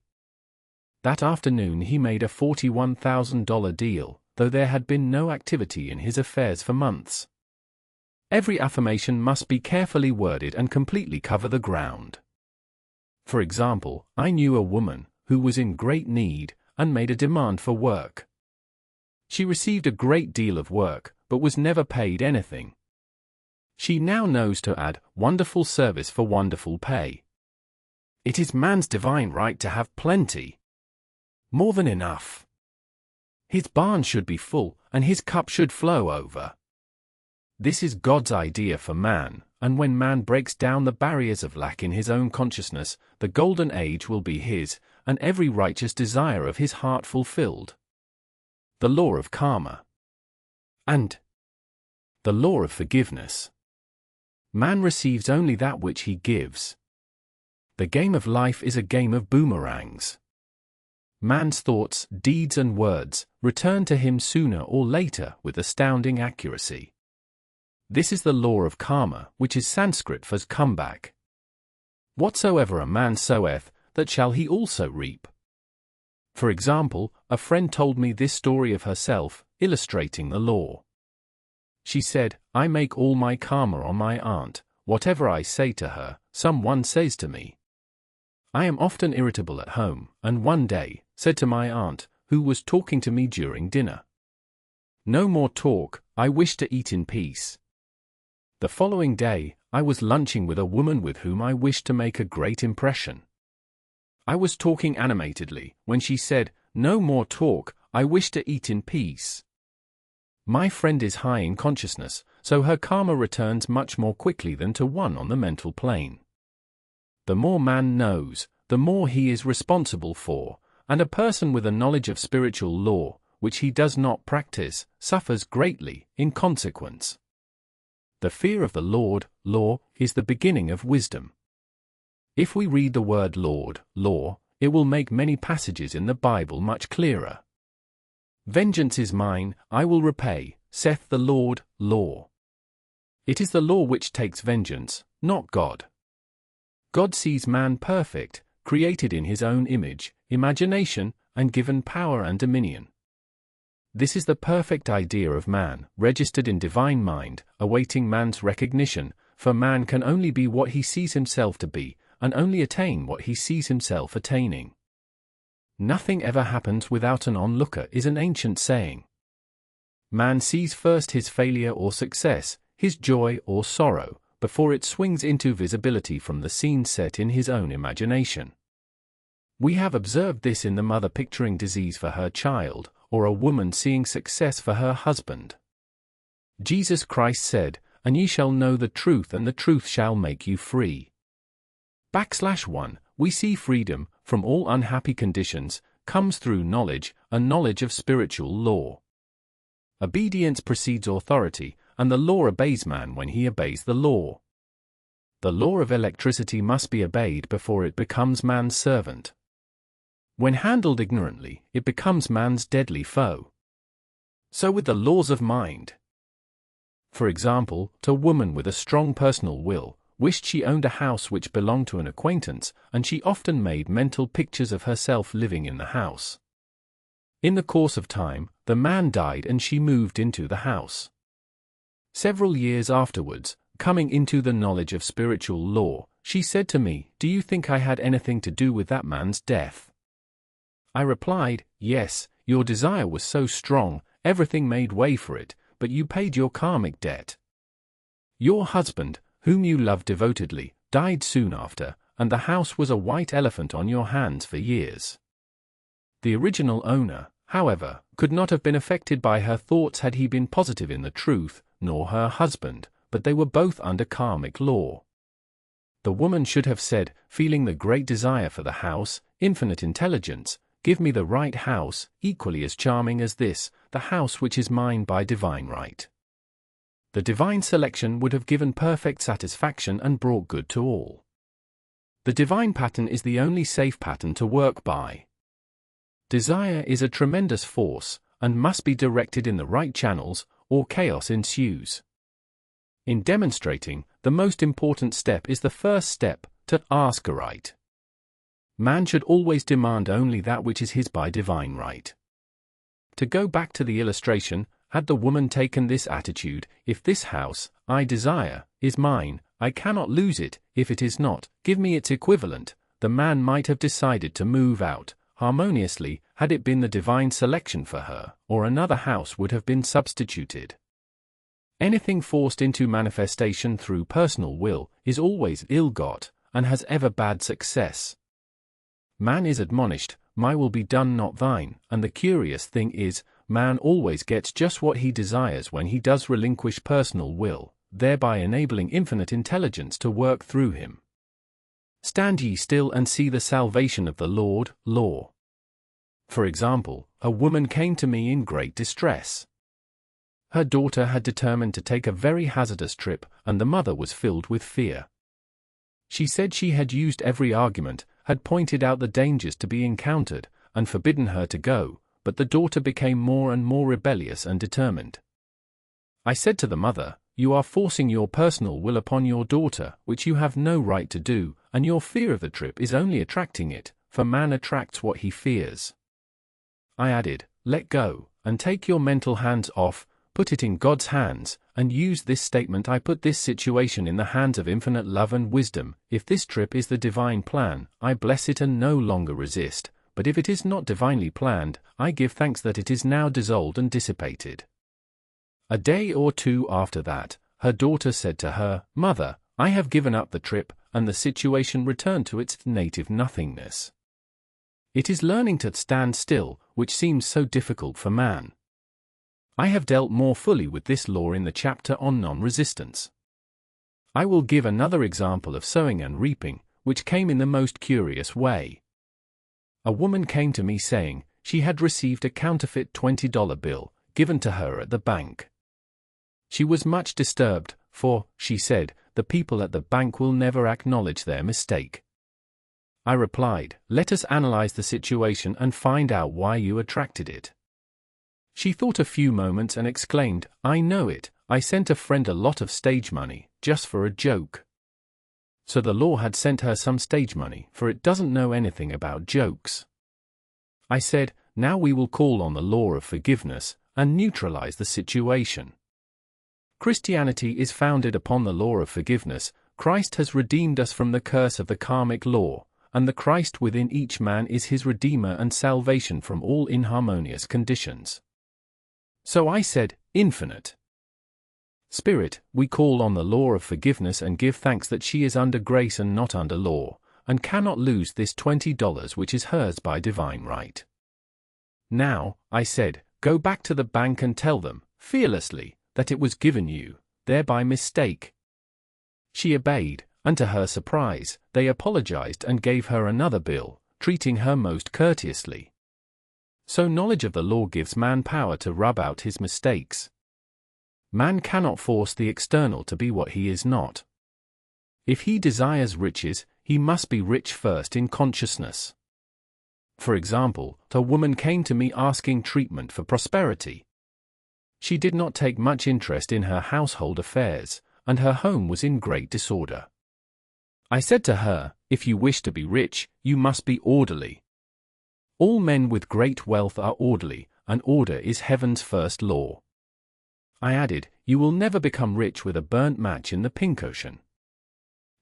That afternoon he made a $41,000 deal, though there had been no activity in his affairs for months. Every affirmation must be carefully worded and completely cover the ground. For example, I knew a woman who was in great need and made a demand for work. She received a great deal of work, but was never paid anything. She now knows to add wonderful service for wonderful pay. It is man's divine right to have plenty. More than enough. His barn should be full, and his cup should flow over. This is God's idea for man, and when man breaks down the barriers of lack in his own consciousness, the golden age will be his, and every righteous desire of his heart fulfilled. The law of karma. And the law of forgiveness. Man receives only that which he gives. The game of life is a game of boomerangs. Man's thoughts, deeds and words return to him sooner or later with astounding accuracy. This is the law of karma, which is Sanskrit for comeback. Whatsoever a man soweth, that shall he also reap. For example, a friend told me this story of herself, illustrating the law. She said, "I make all my karma on my aunt. Whatever I say to her, someone says to me. I am often irritable at home, and one day, said to my aunt, who was talking to me during dinner, 'No more talk, I wish to eat in peace.' The following day, I was lunching with a woman with whom I wished to make a great impression. I was talking animatedly, when she said, 'No more talk, I wish to eat in peace.' My friend is high in consciousness, so her karma returns much more quickly than to one on the mental plane. The more man knows, the more he is responsible for, and a person with a knowledge of spiritual law, which he does not practice, suffers greatly in consequence. The fear of the Lord, law, is the beginning of wisdom. If we read the word Lord, law, it will make many passages in the Bible much clearer. Vengeance is mine, I will repay, saith the Lord, law. It is the law which takes vengeance, not God. God sees man perfect, created in his own image, imagination, and given power and dominion. This is the perfect idea of man, registered in divine mind, awaiting man's recognition, for man can only be what he sees himself to be, and only attain what he sees himself attaining. Nothing ever happens without an onlooker is an ancient saying. Man sees first his failure or success, his joy or sorrow, before it swings into visibility from the scene set in his own imagination. We have observed this in the mother picturing disease for her child, or a woman seeing success for her husband. Jesus Christ said, "And ye shall know the truth, and the truth shall make you free." /1. We see freedom from all unhappy conditions comes through knowledge, a knowledge of spiritual law. Obedience precedes authority, and the law obeys man when he obeys the law. The law of electricity must be obeyed before it becomes man's servant. When handled ignorantly, it becomes man's deadly foe. So with the laws of mind. For example, a woman with a strong personal will wished she owned a house which belonged to an acquaintance, and she often made mental pictures of herself living in the house. In the course of time, the man died and she moved into the house. Several years afterwards, coming into the knowledge of spiritual law, she said to me, "Do you think I had anything to do with that man's death?" I replied, "Yes, your desire was so strong, everything made way for it, but you paid your karmic debt. Your husband, whom you loved devotedly, died soon after, and the house was a white elephant on your hands for years." The original owner, however, could not have been affected by her thoughts had he been positive in the truth, nor her husband, but they were both under karmic law. The woman should have said, feeling the great desire for the house, "Infinite intelligence, give me the right house, equally as charming as this, the house which is mine by divine right." The divine selection would have given perfect satisfaction and brought good to all. The divine pattern is the only safe pattern to work by. Desire is a tremendous force, and must be directed in the right channels, or chaos ensues. In demonstrating, the most important step is the first step, to ask aright. Man should always demand only that which is his by divine right. To go back to the illustration, had the woman taken this attitude, "If this house, I desire, is mine, I cannot lose it, if it is not, give me its equivalent," the man might have decided to move out harmoniously, had it been the divine selection for her, or another house would have been substituted. Anything forced into manifestation through personal will is always ill-got, and has ever bad success. Man is admonished, "My will be done, not thine," and the curious thing is, man always gets just what he desires when he does relinquish personal will, thereby enabling infinite intelligence to work through him. Stand ye still and see the salvation of the Lord, law. For example, a woman came to me in great distress. Her daughter had determined to take a very hazardous trip, and the mother was filled with fear. She said she had used every argument, had pointed out the dangers to be encountered, and forbidden her to go, but the daughter became more and more rebellious and determined. I said to the mother, "You are forcing your personal will upon your daughter, which you have no right to do, and your fear of the trip is only attracting it, for man attracts what he fears." I added, "Let go, and take your mental hands off, put it in God's hands, and use this statement: I put this situation in the hands of infinite love and wisdom. If this trip is the divine plan, I bless it and no longer resist, but if it is not divinely planned, I give thanks that it is now dissolved and dissipated." A day or two after that, her daughter said to her, "Mother, I have given up the trip," and the situation returned to its native nothingness. It is learning to stand still, which seems so difficult for man. I have dealt more fully with this law in the chapter on non-resistance. I will give another example of sowing and reaping, which came in the most curious way. A woman came to me saying she had received a counterfeit $20 bill given to her at the bank. She was much disturbed, for, she said, the people at the bank will never acknowledge their mistake. I replied, "Let us analyze the situation and find out why you attracted it." She thought a few moments and exclaimed, "I know it, I sent a friend a lot of stage money, just for a joke." So the law had sent her some stage money, for it doesn't know anything about jokes. I said, "Now we will call on the law of forgiveness, and neutralize the situation. Christianity is founded upon the law of forgiveness. Christ has redeemed us from the curse of the karmic law, and the Christ within each man is his redeemer and salvation from all inharmonious conditions." So I said, "Infinite Spirit, we call on the law of forgiveness and give thanks that she is under grace and not under law, and cannot lose this $20 which is hers by divine right. Now," I said, "go back to the bank and tell them, fearlessly, that it was given you, there by mistake." She obeyed, and to her surprise, they apologized and gave her another bill, treating her most courteously. So knowledge of the law gives man power to rub out his mistakes. Man cannot force the external to be what he is not. If he desires riches, he must be rich first in consciousness. For example, a woman came to me asking treatment for prosperity. She did not take much interest in her household affairs, and her home was in great disorder. I said to her, "If you wish to be rich, you must be orderly. All men with great wealth are orderly, and order is heaven's first law." I added, "You will never become rich with a burnt match in the pink ocean."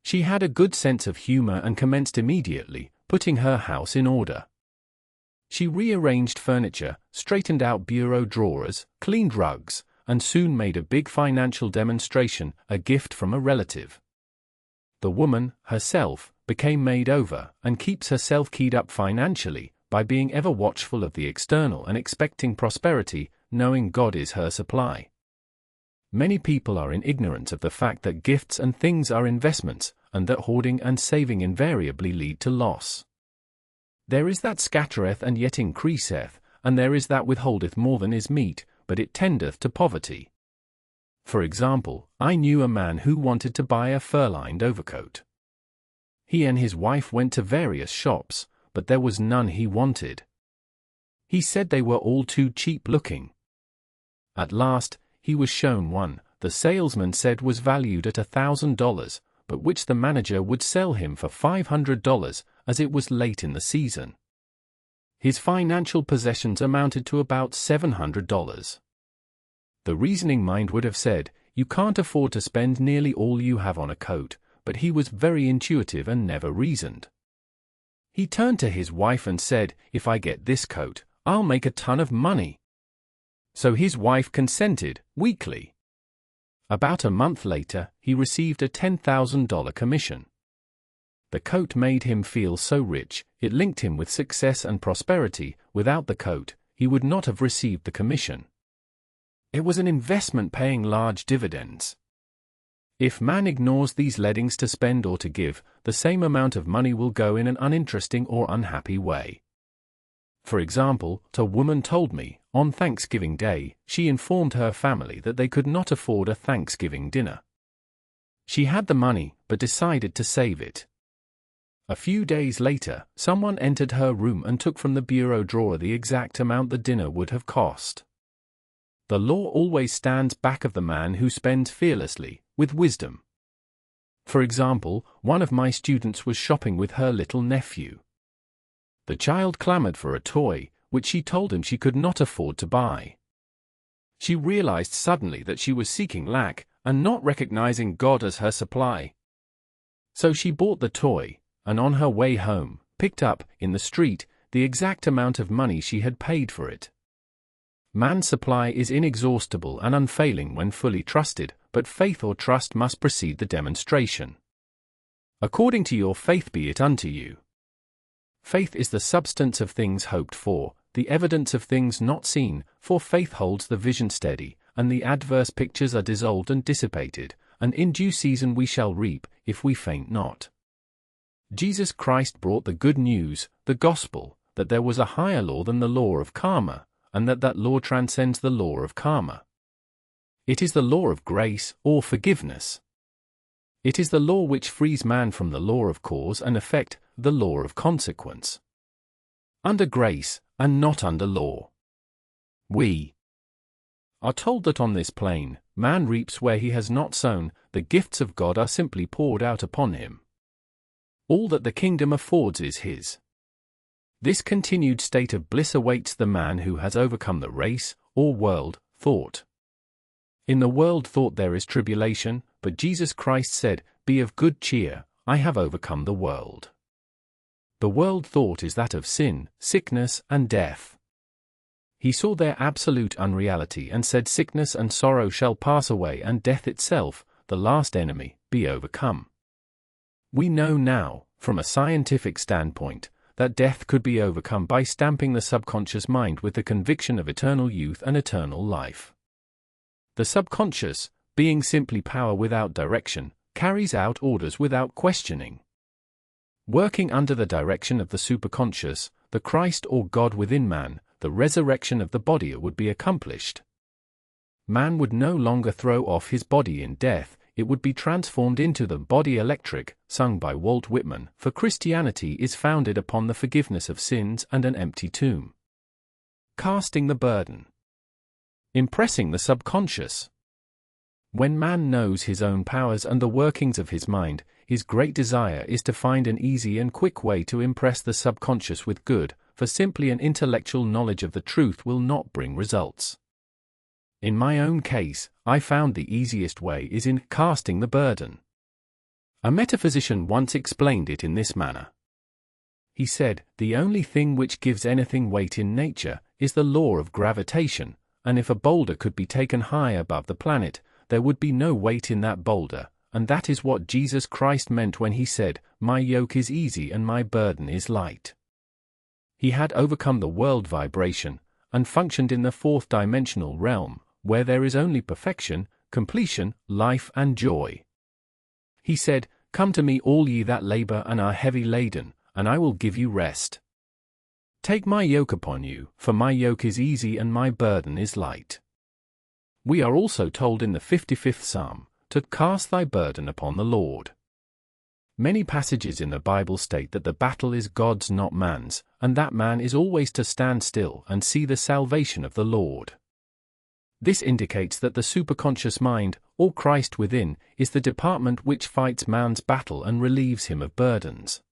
She had a good sense of humor and commenced immediately, putting her house in order. She rearranged furniture, straightened out bureau drawers, cleaned rugs, and soon made a big financial demonstration, a gift from a relative. The woman, herself, became made over, and keeps herself keyed up financially, by being ever watchful of the external and expecting prosperity, knowing God is her supply. Many people are in ignorance of the fact that gifts and things are investments, and that hoarding and saving invariably lead to loss. There is that scattereth and yet increaseth, and there is that withholdeth more than is meet, but it tendeth to poverty. For example, I knew a man who wanted to buy a fur-lined overcoat. He and his wife went to various shops, but there was none he wanted. He said they were all too cheap-looking. At last, he was shown one, the salesman said was valued at $1,000, but which the manager would sell him for $500, as it was late in the season. His financial possessions amounted to about $700. The reasoning mind would have said, "You can't afford to spend nearly all you have on a coat," but he was very intuitive and never reasoned. He turned to his wife and said, "If I get this coat, I'll make a ton of money." So his wife consented, weakly. About a month later, he received a $10,000 commission. The coat made him feel so rich, it linked him with success and prosperity. Without the coat, he would not have received the commission. It was an investment paying large dividends. If man ignores these leadings to spend or to give, the same amount of money will go in an uninteresting or unhappy way. For example, a woman told me, on Thanksgiving Day, she informed her family that they could not afford a Thanksgiving dinner. She had the money, but decided to save it. A few days later, someone entered her room and took from the bureau drawer the exact amount the dinner would have cost. The law always stands back of the man who spends fearlessly, with wisdom. For example, one of my students was shopping with her little nephew. The child clamored for a toy, which she told him she could not afford to buy. She realized suddenly that she was seeking lack, and not recognizing God as her supply. So she bought the toy, and on her way home, picked up, in the street, the exact amount of money she had paid for it. Man's supply is inexhaustible and unfailing when fully trusted, but faith or trust must precede the demonstration. According to your faith be it unto you. Faith is the substance of things hoped for, the evidence of things not seen, for faith holds the vision steady, and the adverse pictures are dissolved and dissipated, and in due season we shall reap, if we faint not. Jesus Christ brought the good news, the gospel, that there was a higher law than the law of karma, and that law transcends the law of karma. It is the law of grace, or forgiveness. It is the law which frees man from the law of cause and effect, the law of consequence. Under grace, and not under law. We are told that on this plane, man reaps where he has not sown, the gifts of God are simply poured out upon him. All that the kingdom affords is his. This continued state of bliss awaits the man who has overcome the race, or world, thought. In the world thought there is tribulation, but Jesus Christ said, "Be of good cheer, I have overcome the world." The world thought is that of sin, sickness, and death. He saw their absolute unreality and said sickness and sorrow shall pass away and death itself, the last enemy, be overcome. We know now, from a scientific standpoint, that death could be overcome by stamping the subconscious mind with the conviction of eternal youth and eternal life. The subconscious, being simply power without direction, carries out orders without questioning. Working under the direction of the superconscious, the Christ or God within man, the resurrection of the body would be accomplished. Man would no longer throw off his body in death, it would be transformed into the body electric, sung by Walt Whitman, for Christianity is founded upon the forgiveness of sins and an empty tomb. Casting the burden. Impressing the subconscious. When man knows his own powers and the workings of his mind, his great desire is to find an easy and quick way to impress the subconscious with good, for simply an intellectual knowledge of the truth will not bring results. In my own case, I found the easiest way is in casting the burden. A metaphysician once explained it in this manner. He said, "The only thing which gives anything weight in nature is the law of gravitation, and if a boulder could be taken high above the planet, there would be no weight in that boulder, and that is what Jesus Christ meant when he said, 'My yoke is easy and my burden is light.'" He had overcome the world vibration, and functioned in the fourth-dimensional realm, where there is only perfection, completion, life and joy. He said, "Come to me all ye that labor and are heavy laden, and I will give you rest. Take my yoke upon you, for my yoke is easy and my burden is light." We are also told in the 55th Psalm, to cast thy burden upon the Lord. Many passages in the Bible state that the battle is God's not man's, and that man is always to stand still and see the salvation of the Lord. This indicates that the superconscious mind, or Christ within, is the department which fights man's battle and relieves him of burdens.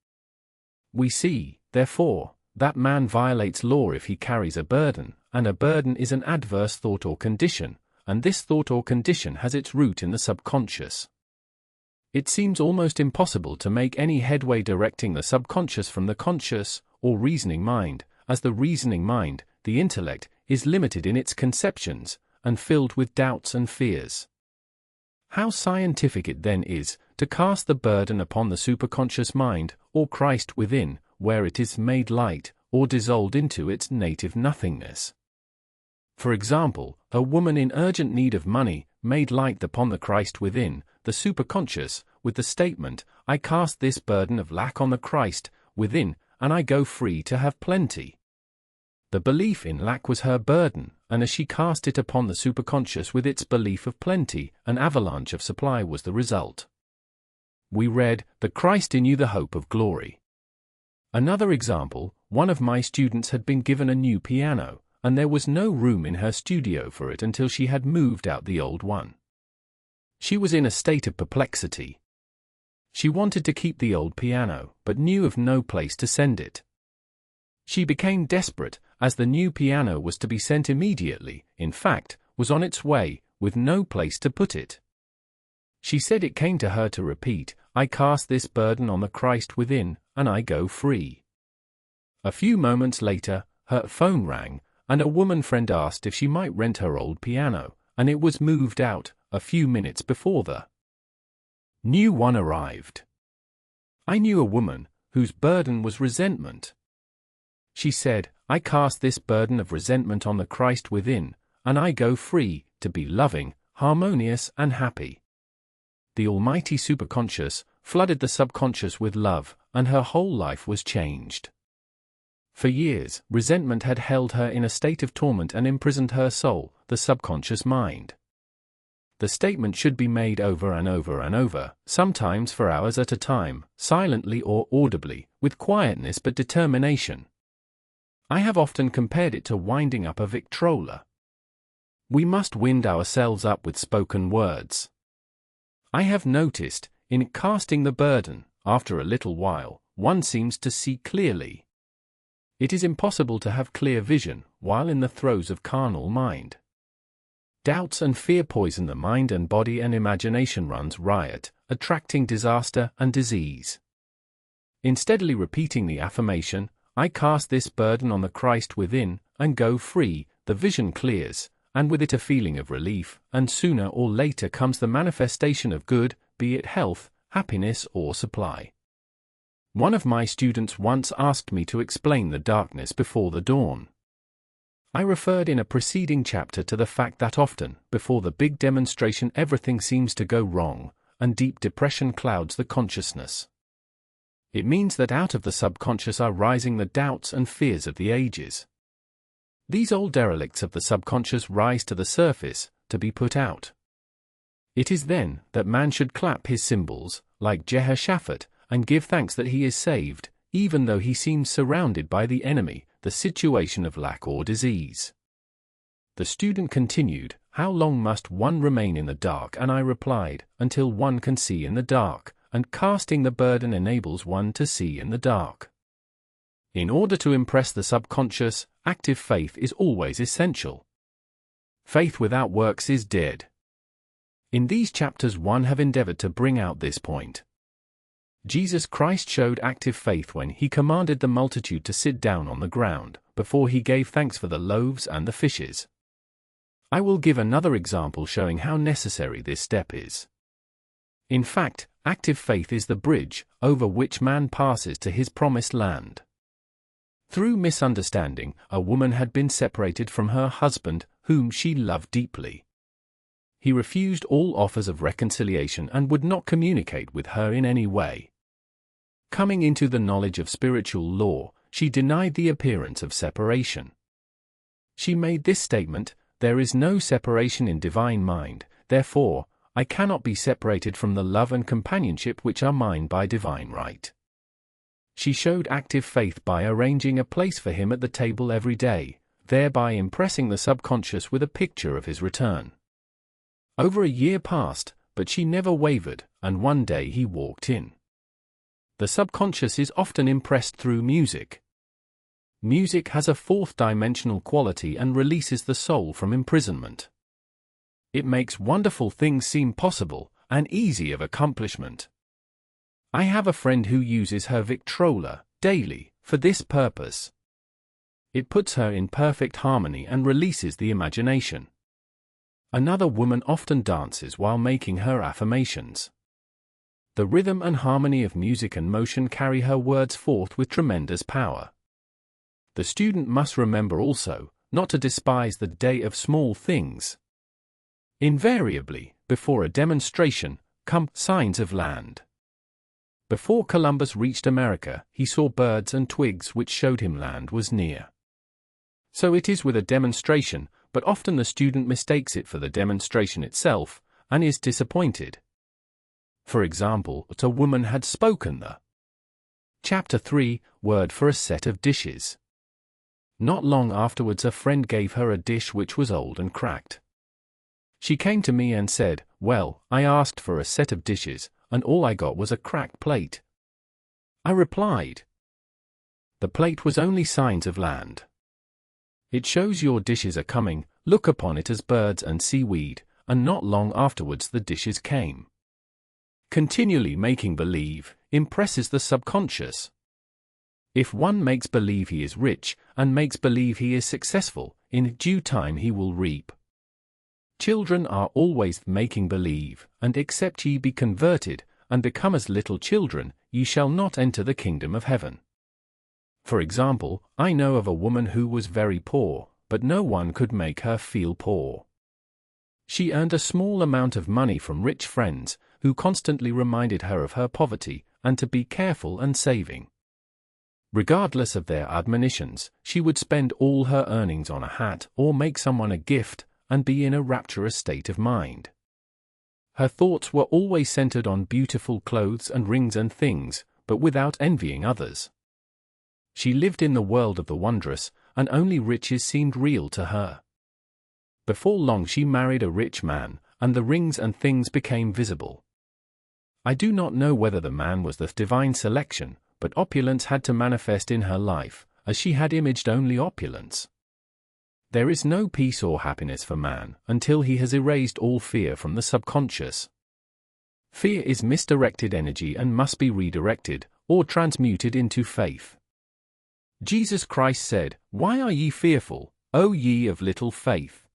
We see, therefore, that man violates law if he carries a burden, and a burden is an adverse thought or condition, and this thought or condition has its root in the subconscious. It seems almost impossible to make any headway directing the subconscious from the conscious, or reasoning mind, as the reasoning mind, the intellect, is limited in its conceptions, and filled with doubts and fears. How scientific it then is, to cast the burden upon the superconscious mind, or Christ within, where it is made light, or dissolved into its native nothingness. For example, a woman in urgent need of money, made light upon the Christ within, the superconscious, with the statement, "I cast this burden of lack on the Christ within, and I go free to have plenty." The belief in lack was her burden, and as she cast it upon the superconscious with its belief of plenty, an avalanche of supply was the result. We read, "The Christ in you the hope of glory." Another example, one of my students had been given a new piano, and there was no room in her studio for it until she had moved out the old one. She was in a state of perplexity. She wanted to keep the old piano, but knew of no place to send it. She became desperate, as the new piano was to be sent immediately, in fact, was on its way, with no place to put it. She said it came to her to repeat, "I cast this burden on the Christ within, and I go free." A few moments later, her phone rang, and a woman friend asked if she might rent her old piano, and it was moved out, a few minutes before the new one arrived. I knew a woman, whose burden was resentment. She said, "I cast this burden of resentment on the Christ within, and I go free, to be loving, harmonious and happy." The almighty superconscious flooded the subconscious with love, and her whole life was changed. For years, resentment had held her in a state of torment and imprisoned her soul, the subconscious mind. The statement should be made over and over and over, sometimes for hours at a time, silently or audibly, with quietness but determination. I have often compared it to winding up a Victrola. We must wind ourselves up with spoken words. I have noticed, in casting the burden, after a little while, one seems to see clearly. It is impossible to have clear vision while in the throes of carnal mind. Doubts and fear poison the mind, and body and imagination runs riot, attracting disaster and disease. In steadily repeating the affirmation, "I cast this burden on the Christ within, and go free," the vision clears, and with it a feeling of relief, and sooner or later comes the manifestation of good, be it health, happiness or supply. One of my students once asked me to explain the darkness before the dawn. I referred in a preceding chapter to the fact that often, before the big demonstration, everything seems to go wrong, and deep depression clouds the consciousness. It means that out of the subconscious are rising the doubts and fears of the ages. These old derelicts of the subconscious rise to the surface, to be put out. It is then that man should clap his cymbals, like Jehoshaphat, and give thanks that he is saved, even though he seems surrounded by the enemy, the situation of lack or disease. The student continued, "How long must one remain in the dark?" And I replied, "Until one can see in the dark, and casting the burden enables one to see in the dark." In order to impress the subconscious, active faith is always essential. Faith without works is dead. In these chapters 1 have endeavored to bring out this point. Jesus Christ showed active faith when he commanded the multitude to sit down on the ground, before he gave thanks for the loaves and the fishes. I will give another example showing how necessary this step is. In fact, active faith is the bridge over which man passes to his promised land. Through misunderstanding, a woman had been separated from her husband, whom she loved deeply. He refused all offers of reconciliation and would not communicate with her in any way. Coming into the knowledge of spiritual law, she denied the appearance of separation. She made this statement, "There is no separation in divine mind, therefore, I cannot be separated from the love and companionship which are mine by divine right." She showed active faith by arranging a place for him at the table every day, thereby impressing the subconscious with a picture of his return. Over a year passed, but she never wavered, and one day he walked in. The subconscious is often impressed through music. Music has a fourth-dimensional quality and releases the soul from imprisonment. It makes wonderful things seem possible, and easy of accomplishment. I have a friend who uses her Victrola daily for this purpose. It puts her in perfect harmony and releases the imagination. Another woman often dances while making her affirmations. The rhythm and harmony of music and motion carry her words forth with tremendous power. The student must remember also, not to despise the day of small things. Invariably, before a demonstration, come signs of land. Before Columbus reached America, he saw birds and twigs which showed him land was near. So it is with a demonstration, but often the student mistakes it for the demonstration itself, and is disappointed. For example, a woman had spoken the Chapter 3 word for a set of dishes. Not long afterwards a friend gave her a dish which was old and cracked. She came to me and said, "Well, I asked for a set of dishes, and all I got was a cracked plate." I replied, "The plate was only signs of land. It shows your dishes are coming, look upon it as birds and seaweed," and not long afterwards the dishes came. Continually making believe impresses the subconscious. If one makes believe he is rich, and makes believe he is successful, in due time he will reap. Children are always making believe, and except ye be converted, and become as little children, ye shall not enter the kingdom of heaven. For example, I know of a woman who was very poor, but no one could make her feel poor. She earned a small amount of money from rich friends, who constantly reminded her of her poverty, and to be careful and saving. Regardless of their admonitions, she would spend all her earnings on a hat or make someone a gift, and be in a rapturous state of mind. Her thoughts were always centered on beautiful clothes and rings and things, but without envying others. She lived in the world of the wondrous, and only riches seemed real to her. Before long she married a rich man, and the rings and things became visible. I do not know whether the man was the divine selection, but opulence had to manifest in her life, as she had imaged only opulence. There is no peace or happiness for man until he has erased all fear from the subconscious. Fear is misdirected energy and must be redirected, or transmuted into faith. Jesus Christ said, "Why are ye fearful, O ye of little faith?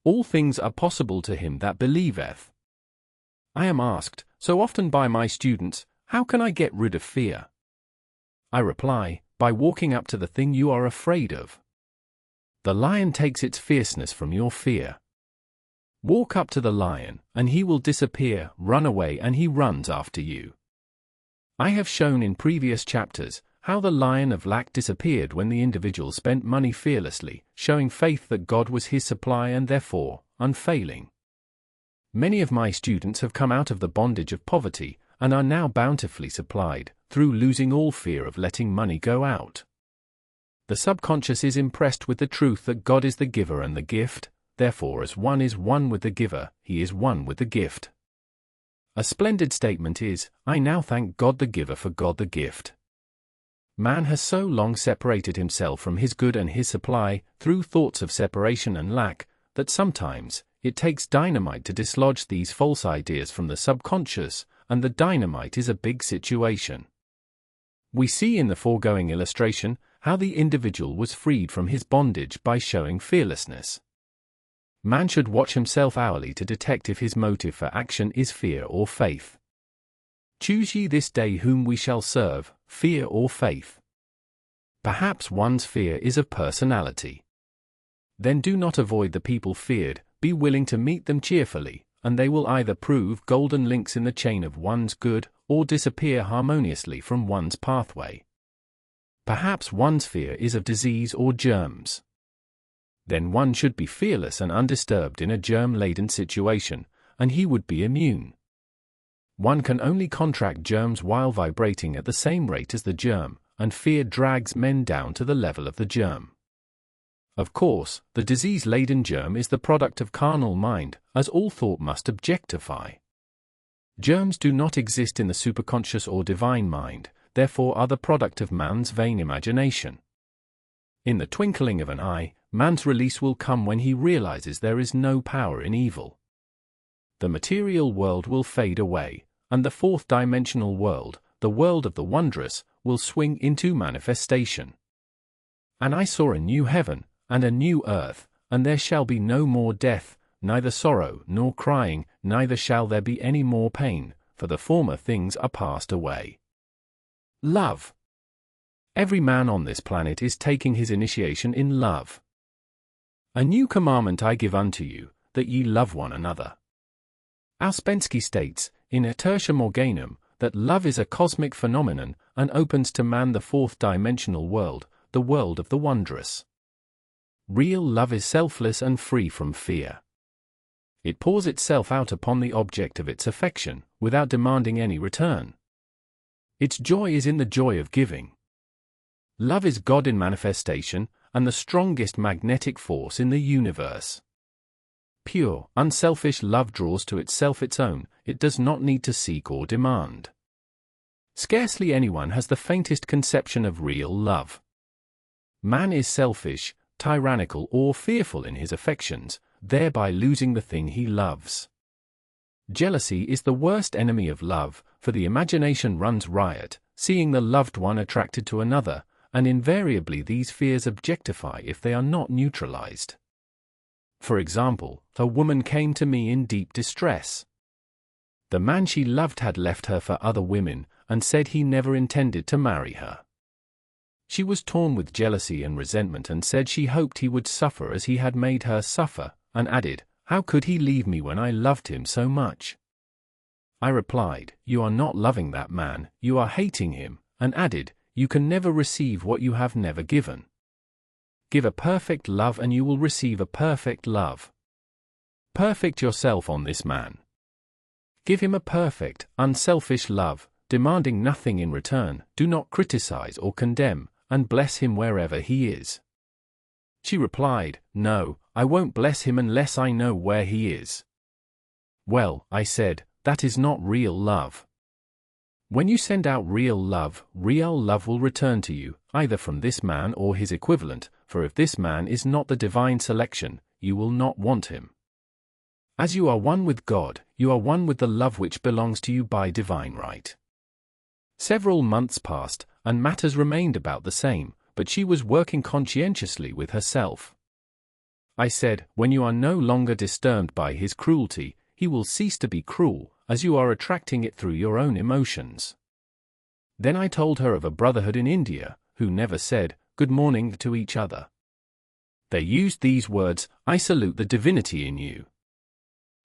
All things are possible to him that believeth." I am asked so often by my students, how can I get rid of fear? I reply, by walking up to the thing you are afraid of. The lion takes its fierceness from your fear. Walk up to the lion, and he will disappear, run away, and he runs after you. I have shown in previous chapters how the lion of lack disappeared when the individual spent money fearlessly, showing faith that God was his supply and therefore unfailing. Many of my students have come out of the bondage of poverty and are now bountifully supplied, through losing all fear of letting money go out. The subconscious is impressed with the truth that God is the giver and the gift, therefore as one is one with the giver, he is one with the gift. A splendid statement is, I now thank God the giver for God the gift. Man has so long separated himself from his good and his supply, through thoughts of separation and lack, that sometimes it takes dynamite to dislodge these false ideas from the subconscious, and the dynamite is a big situation. We see in the foregoing illustration how the individual was freed from his bondage by showing fearlessness. Man should watch himself hourly to detect if his motive for action is fear or faith. Choose ye this day whom we shall serve, fear or faith. Perhaps one's fear is of personality. Then do not avoid the people feared, be willing to meet them cheerfully, and they will either prove golden links in the chain of one's good, or disappear harmoniously from one's pathway. Perhaps one's fear is of disease or germs. Then one should be fearless and undisturbed in a germ-laden situation, and he would be immune. One can only contract germs while vibrating at the same rate as the germ, and fear drags men down to the level of the germ. Of course, the disease-laden germ is the product of carnal mind, as all thought must objectify. Germs do not exist in the superconscious or divine mind, therefore are the product of man's vain imagination. In the twinkling of an eye, man's release will come when he realizes there is no power in evil. The material world will fade away, and the fourth-dimensional world, the world of the wondrous, will swing into manifestation. And I saw a new heaven, and a new earth, and there shall be no more death, neither sorrow nor crying, neither shall there be any more pain, for the former things are passed away. Love. Every man on this planet is taking his initiation in love. A new commandment I give unto you, that ye love one another. Ouspensky states, in Tertia Morganum, that love is a cosmic phenomenon and opens to man the fourth-dimensional world, the world of the wondrous. Real love is selfless and free from fear. It pours itself out upon the object of its affection, without demanding any return. Its joy is in the joy of giving. Love is God in manifestation, and the strongest magnetic force in the universe. Pure, unselfish love draws to itself its own, it does not need to seek or demand. Scarcely anyone has the faintest conception of real love. Man is selfish, tyrannical or fearful in his affections, thereby losing the thing he loves. Jealousy is the worst enemy of love, for the imagination runs riot, seeing the loved one attracted to another, and invariably these fears objectify if they are not neutralized. For example, a woman came to me in deep distress. The man she loved had left her for other women, and said he never intended to marry her. She was torn with jealousy and resentment and said she hoped he would suffer as he had made her suffer, and added, how could he leave me when I loved him so much? I replied, you are not loving that man, you are hating him, and added, you can never receive what you have never given. Give a perfect love and you will receive a perfect love. Perfect yourself on this man. Give him a perfect, unselfish love, demanding nothing in return, do not criticize or condemn, and bless him wherever he is. She replied, no, I won't bless him unless I know where he is. Well, I said, that is not real love. When you send out real love will return to you, either from this man or his equivalent, for if this man is not the divine selection, you will not want him. As you are one with God, you are one with the love which belongs to you by divine right. Several months passed, and matters remained about the same, but she was working conscientiously with herself. I said, when you are no longer disturbed by his cruelty, he will cease to be cruel, as you are attracting it through your own emotions. Then I told her of a brotherhood in India, who never said, good morning to each other. They used these words, "I salute the divinity in you."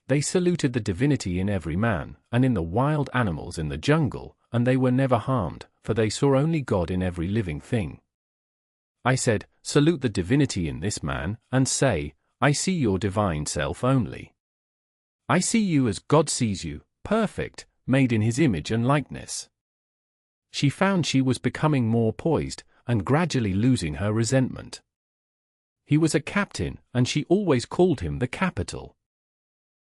They saluted the divinity in every man, and in the wild animals in the jungle, and they were never harmed, for they saw only God in every living thing. I said, "Salute the divinity in this man, and say, I see your divine self only. I see you as God sees you, perfect, made in his image and likeness." She found she was becoming more poised, and gradually losing her resentment. He was a captain, and she always called him the capital.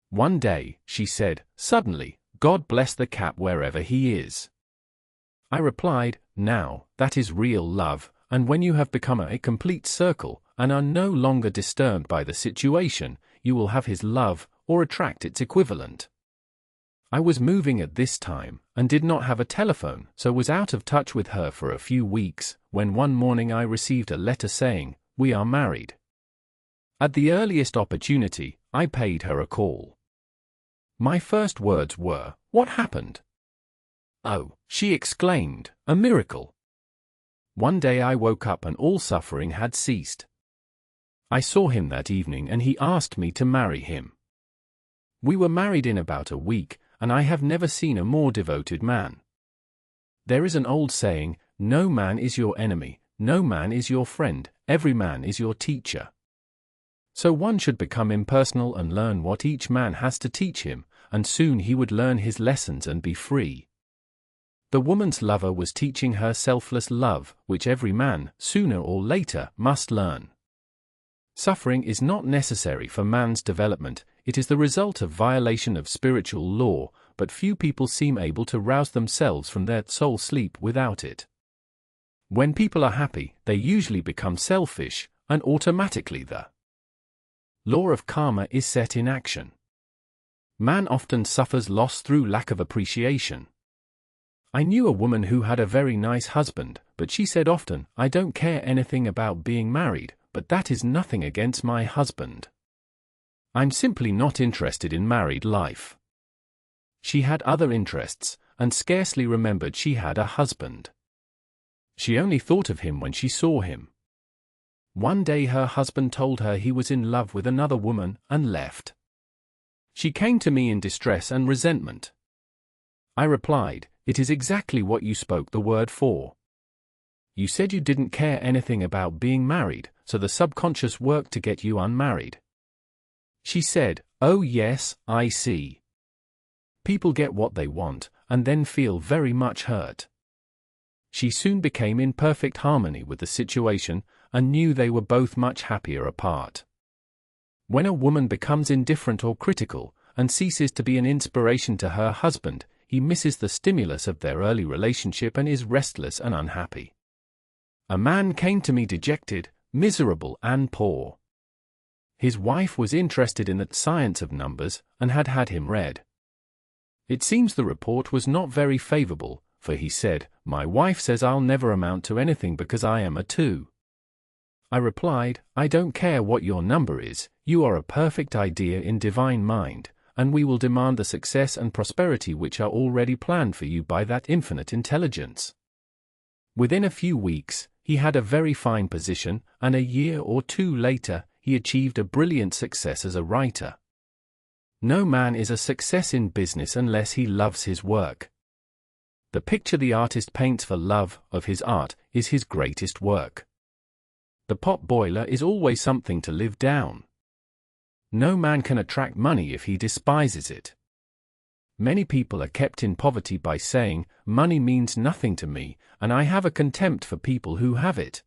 One day, she said, suddenly, "God bless the cap wherever he is." I replied, "Now, that is real love, and when you have become a complete circle, and are no longer disturbed by the situation, you will have his love, or attract its equivalent." I was moving at this time, and did not have a telephone, so was out of touch with her for a few weeks, when one morning I received a letter saying, "We are married." At the earliest opportunity, I paid her a call. My first words were, "What happened?" "Oh," she exclaimed, "a miracle." One day I woke up and all suffering had ceased. I saw him that evening and he asked me to marry him. We were married in about a week, and I have never seen a more devoted man. There is an old saying, "No man is your enemy, no man is your friend, every man is your teacher." So one should become impersonal and learn what each man has to teach him, and soon he would learn his lessons and be free. The woman's lover was teaching her selfless love, which every man, sooner or later, must learn. Suffering is not necessary for man's development, it is the result of violation of spiritual law, but few people seem able to rouse themselves from their soul sleep without it. When people are happy, they usually become selfish, and automatically the law of karma is set in action. Man often suffers loss through lack of appreciation. I knew a woman who had a very nice husband, but she said often, "I don't care anything about being married, but that is nothing against my husband. I'm simply not interested in married life." She had other interests, and scarcely remembered she had a husband. She only thought of him when she saw him. One day her husband told her he was in love with another woman, and left. She came to me in distress and resentment. I replied, "It is exactly what you spoke the word for. You said you didn't care anything about being married, so the subconscious worked to get you unmarried." She said, "Oh yes, I see. People get what they want, and then feel very much hurt." She soon became in perfect harmony with the situation, and knew they were both much happier apart. When a woman becomes indifferent or critical, and ceases to be an inspiration to her husband, he misses the stimulus of their early relationship and is restless and unhappy. A man came to me dejected, miserable and poor. His wife was interested in the science of numbers, and had had him read. It seems the report was not very favorable, for he said, "My wife says I'll never amount to anything because I am a 2. I replied, "I don't care what your number is, you are a perfect idea in divine mind, and we will demand the success and prosperity which are already planned for you by that infinite intelligence." Within a few weeks, he had a very fine position, and a year or 2 later, he achieved a brilliant success as a writer. No man is a success in business unless he loves his work. The picture the artist paints for love of his art is his greatest work. The pot boiler is always something to live down. No man can attract money if he despises it. Many people are kept in poverty by saying, "Money means nothing to me, and I have a contempt for people who have it."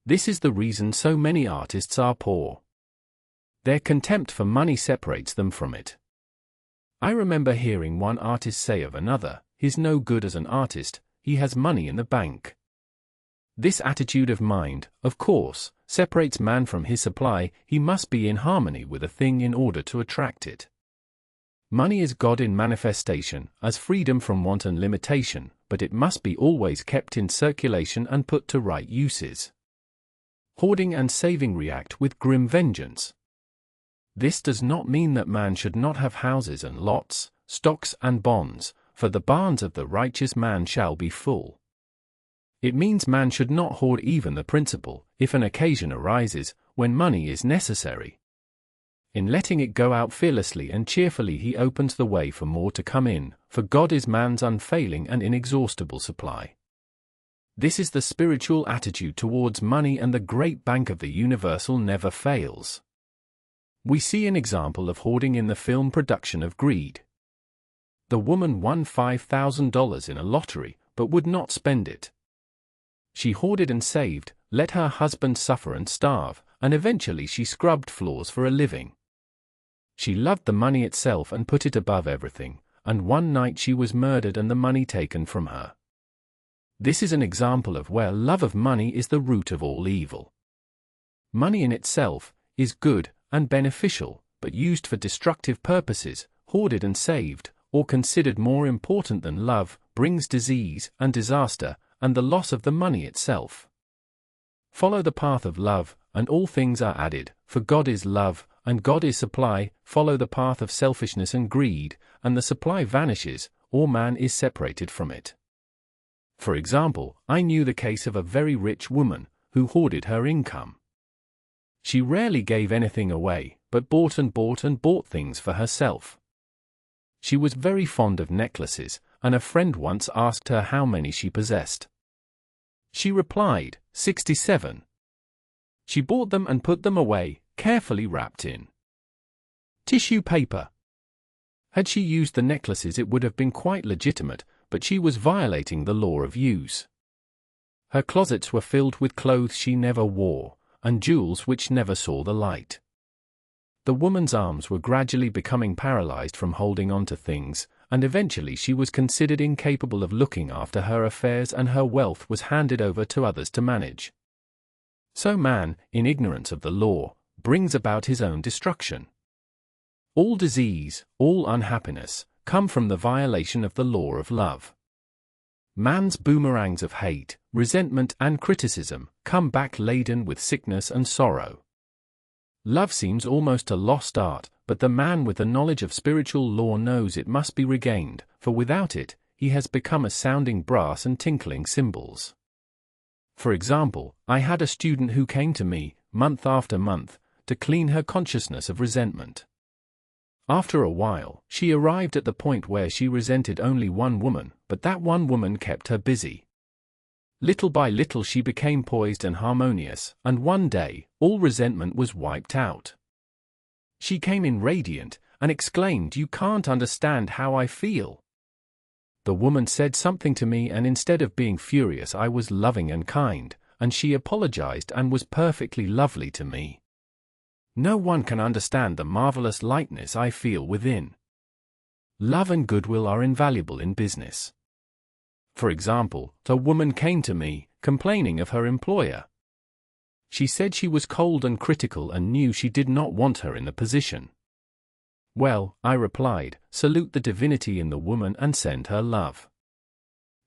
This is the reason so many artists are poor. Their contempt for money separates them from it. I remember hearing one artist say of another, "He's no good as an artist, he has money in the bank." This attitude of mind, of course, separates man from his supply. He must be in harmony with a thing in order to attract it. Money is God in manifestation, as freedom from want and limitation, but it must be always kept in circulation and put to right uses. Hoarding and saving react with grim vengeance. This does not mean that man should not have houses and lots, stocks and bonds, for the barns of the righteous man shall be full. It means man should not hoard even the principal, if an occasion arises, when money is necessary. In letting it go out fearlessly and cheerfully, he opens the way for more to come in, for God is man's unfailing and inexhaustible supply. This is the spiritual attitude towards money, and the great bank of the universal never fails. We see an example of hoarding in the film production of Greed. The woman won $5,000 in a lottery, but would not spend it. She hoarded and saved, let her husband suffer and starve, and eventually she scrubbed floors for a living. She loved the money itself and put it above everything, and one night she was murdered and the money taken from her. This is an example of where love of money is the root of all evil. Money in itself is good and beneficial, but used for destructive purposes, hoarded and saved, or considered more important than love, brings disease and disaster, and the loss of the money itself. Follow the path of love, and all things are added, for God is love, and God is supply. Follow the path of selfishness and greed, and the supply vanishes, or man is separated from it. For example, I knew the case of a very rich woman, who hoarded her income. She rarely gave anything away, but bought and bought and bought things for herself. She was very fond of necklaces, and a friend once asked her how many she possessed. She replied, 67. She bought them and put them away, carefully wrapped in tissue paper. Had she used the necklaces, it would have been quite legitimate, but she was violating the law of use. Her closets were filled with clothes she never wore, and jewels which never saw the light. The woman's arms were gradually becoming paralyzed from holding on to things, and eventually she was considered incapable of looking after her affairs, and her wealth was handed over to others to manage. So man, in ignorance of the law, brings about his own destruction. All disease, all unhappiness, come from the violation of the law of love. Man's boomerangs of hate, resentment, and criticism come back laden with sickness and sorrow. Love seems almost a lost art, but the man with the knowledge of spiritual law knows it must be regained, for without it, he has become a sounding brass and tinkling cymbals. For example, I had a student who came to me, month after month, to clean her consciousness of resentment. After a while, she arrived at the point where she resented only one woman, but that one woman kept her busy. Little by little she became poised and harmonious, and one day, all resentment was wiped out. She came in radiant, and exclaimed, "You can't understand how I feel." The woman said something to me, and instead of being furious I was loving and kind, and she apologized and was perfectly lovely to me. No one can understand the marvelous lightness I feel within. Love and goodwill are invaluable in business. For example, a woman came to me, complaining of her employer. She said she was cold and critical and knew she did not want her in the position. Well, I replied, salute the divinity in the woman and send her love.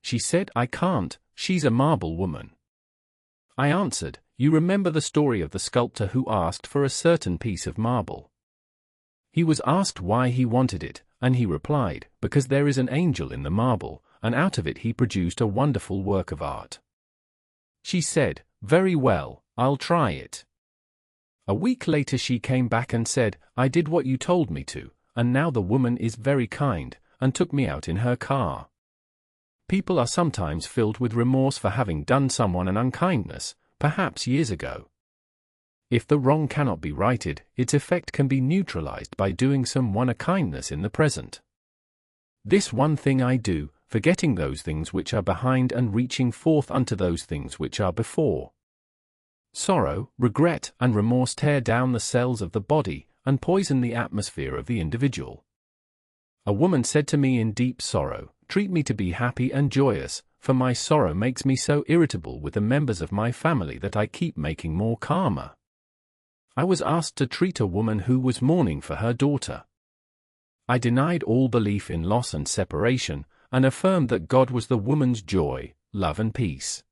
She said, I can't, she's a marble woman. I answered, you remember the story of the sculptor who asked for a certain piece of marble. He was asked why he wanted it, and he replied, because there is an angel in the marble, and out of it he produced a wonderful work of art. She said, very well, I'll try it. A week later she came back and said, I did what you told me to, and now the woman is very kind, and took me out in her car. People are sometimes filled with remorse for having done someone an unkindness, perhaps years ago. If the wrong cannot be righted, its effect can be neutralized by doing someone a kindness in the present. This one thing I do, forgetting those things which are behind and reaching forth unto those things which are before. Sorrow, regret, and remorse tear down the cells of the body, and poison the atmosphere of the individual. A woman said to me in deep sorrow, treat me to be happy and joyous, for my sorrow makes me so irritable with the members of my family that I keep making more calmer. I was asked to treat a woman who was mourning for her daughter. I denied all belief in loss and separation, and affirmed that God was the woman's joy, love and peace.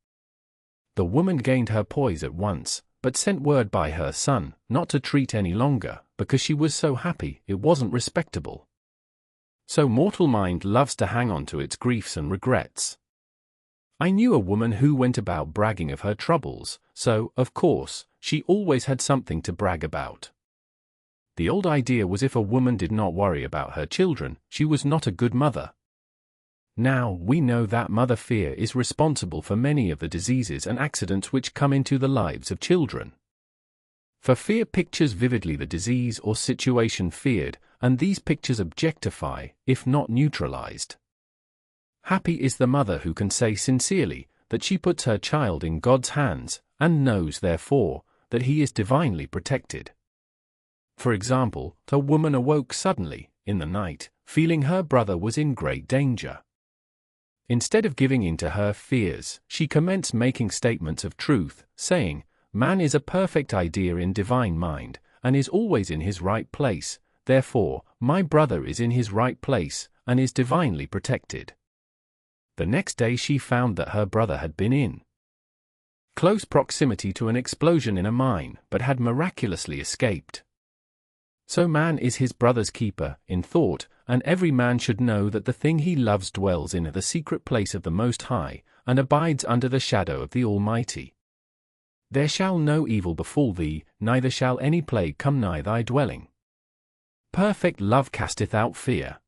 The woman gained her poise at once, but sent word by her son, not to treat any longer, because she was so happy it wasn't respectable. So mortal mind loves to hang on to its griefs and regrets. I knew a woman who went about bragging of her troubles, so, of course, she always had something to brag about. The old idea was if a woman did not worry about her children, she was not a good mother. Now, we know that mother fear is responsible for many of the diseases and accidents which come into the lives of children. For fear pictures vividly the disease or situation feared, and these pictures objectify, if not neutralized. Happy is the mother who can say sincerely that she puts her child in God's hands, and knows, therefore, that he is divinely protected. For example, a woman awoke suddenly, in the night, feeling her brother was in great danger. Instead of giving in to her fears, she commenced making statements of truth, saying, "Man is a perfect idea in divine mind, and is always in his right place, therefore, my brother is in his right place, and is divinely protected." The next day she found that her brother had been in close proximity to an explosion in a mine, but had miraculously escaped. So man is his brother's keeper, in thought, and every man should know that the thing he loves dwells in the secret place of the Most High, and abides under the shadow of the Almighty. There shall no evil befall thee, neither shall any plague come nigh thy dwelling. Perfect love casteth out fear.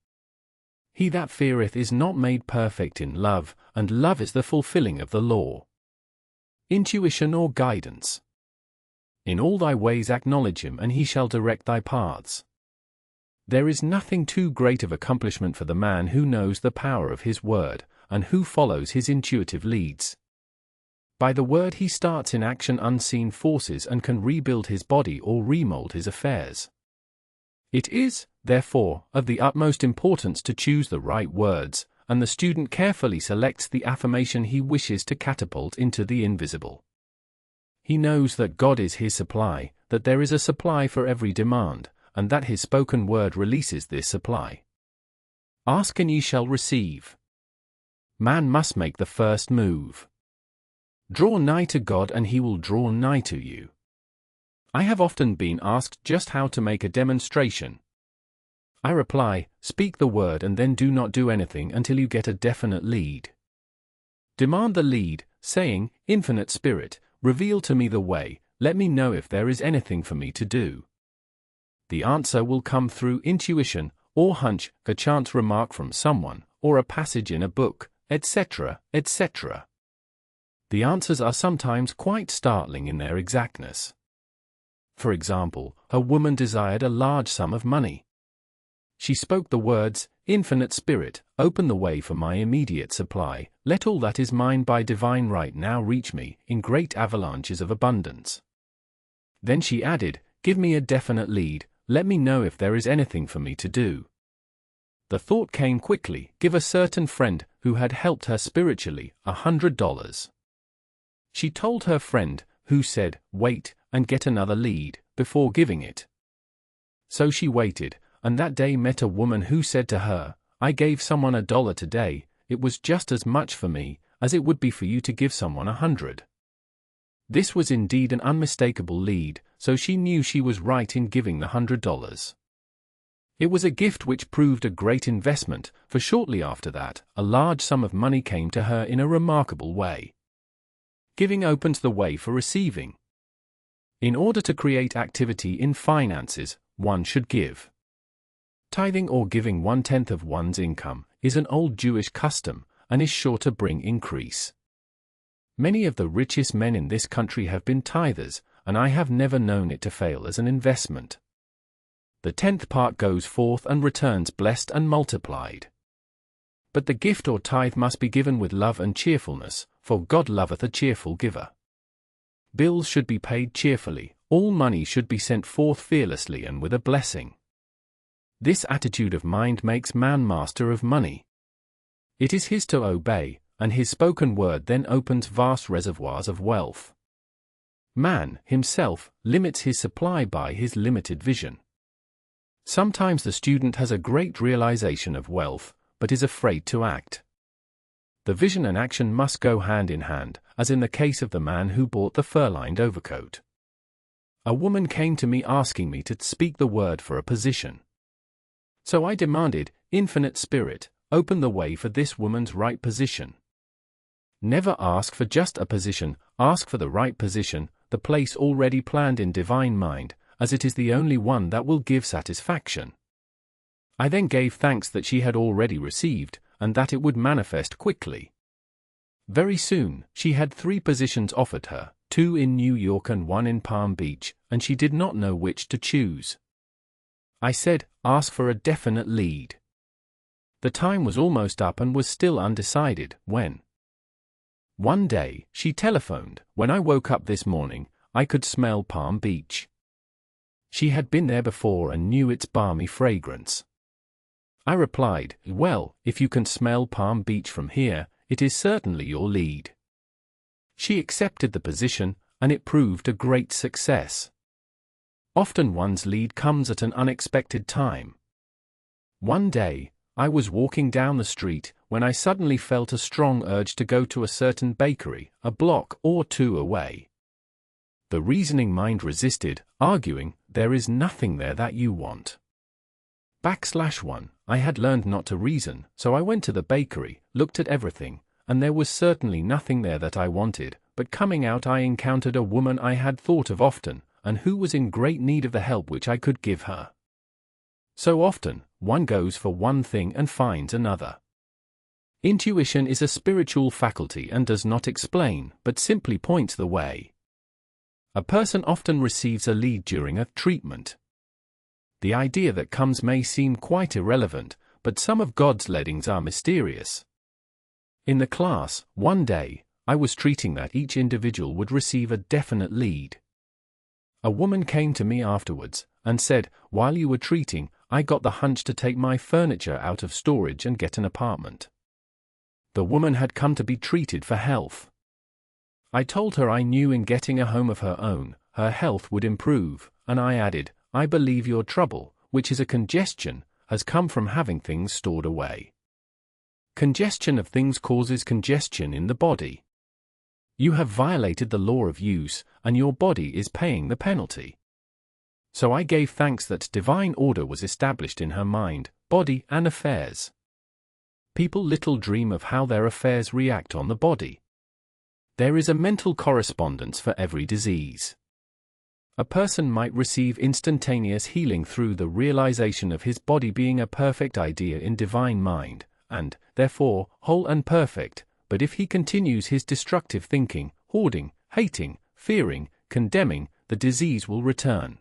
He that feareth is not made perfect in love, and love is the fulfilling of the law. Intuition or guidance. In all thy ways acknowledge him, and he shall direct thy paths. There is nothing too great of accomplishment for the man who knows the power of his word, and who follows his intuitive leads. By the word he starts in action unseen forces and can rebuild his body or remold his affairs. It is, therefore, of the utmost importance to choose the right words, and the student carefully selects the affirmation he wishes to catapult into the invisible. He knows that God is his supply, that there is a supply for every demand, and that his spoken word releases this supply. Ask and ye shall receive. Man must make the first move. Draw nigh to God and he will draw nigh to you. I have often been asked just how to make a demonstration. I reply, speak the word and then do not do anything until you get a definite lead. Demand the lead, saying, Infinite Spirit, reveal to me the way, let me know if there is anything for me to do. The answer will come through intuition, or hunch, a chance remark from someone, or a passage in a book, etc., etc. The answers are sometimes quite startling in their exactness. For example, a woman desired a large sum of money. She spoke the words, Infinite Spirit, open the way for my immediate supply, let all that is mine by divine right now reach me, in great avalanches of abundance. Then she added, give me a definite lead, let me know if there is anything for me to do. The thought came quickly, give a certain friend, who had helped her spiritually, $100. She told her friend, who said, wait, and get another lead, before giving it. So she waited, and that day met a woman who said to her, I gave someone $1 today, it was just as much for me, as it would be for you to give someone 100. This was indeed an unmistakable lead, so she knew she was right in giving the $100. It was a gift which proved a great investment, for shortly after that, a large sum of money came to her in a remarkable way. Giving opens the way for receiving. In order to create activity in finances, one should give. Tithing or giving 1/10 of one's income is an old Jewish custom and is sure to bring increase. Many of the richest men in this country have been tithers, and I have never known it to fail as an investment. The 10th part goes forth and returns blessed and multiplied. But the gift or tithe must be given with love and cheerfulness, for God loveth a cheerful giver. Bills should be paid cheerfully, all money should be sent forth fearlessly and with a blessing. This attitude of mind makes man master of money. It is his to obey, and his spoken word then opens vast reservoirs of wealth. Man, himself, limits his supply by his limited vision. Sometimes the student has a great realization of wealth, but is afraid to act. The vision and action must go hand in hand, as in the case of the man who bought the fur-lined overcoat. A woman came to me asking me to speak the word for a position. So I demanded, Infinite Spirit, open the way for this woman's right position. Never ask for just a position, ask for the right position, the place already planned in divine mind, as it is the only one that will give satisfaction. I then gave thanks that she had already received, and that it would manifest quickly. Very soon, she had 3 positions offered her, 2 in New York and 1 in Palm Beach, and she did not know which to choose. I said, ask for a definite lead. The time was almost up and was still undecided, when one day, she telephoned, when I woke up this morning, I could smell Palm Beach. She had been there before and knew its balmy fragrance. I replied, well, if you can smell Palm Beach from here, it is certainly your lead. She accepted the position, and it proved a great success. Often one's lead comes at an unexpected time. One day, I was walking down the street when I suddenly felt a strong urge to go to a certain bakery, a block or 2 away. The reasoning mind resisted, arguing, there is nothing there that you want. /1, I had learned not to reason, so I went to the bakery, looked at everything, and there was certainly nothing there that I wanted, but coming out I encountered a woman I had thought of often, and who was in great need of the help which I could give her. So often, one goes for one thing and finds another. Intuition is a spiritual faculty and does not explain, but simply points the way. A person often receives a lead during a treatment. The idea that comes may seem quite irrelevant, but some of God's leadings are mysterious. In the class, one day, I was treating that each individual would receive a definite lead. A woman came to me afterwards, and said, while you were treating, I got the hunch to take my furniture out of storage and get an apartment. The woman had come to be treated for health. I told her I knew in getting a home of her own, her health would improve, and I added, I believe your trouble, which is a congestion, has come from having things stored away. Congestion of things causes congestion in the body. You have violated the law of use, and your body is paying the penalty. So I gave thanks that divine order was established in her mind, body, and affairs. People little dream of how their affairs react on the body. There is a mental correspondence for every disease. A person might receive instantaneous healing through the realization of his body being a perfect idea in divine mind, and, therefore, whole and perfect, but if he continues his destructive thinking, hoarding, hating, fearing, condemning, the disease will return.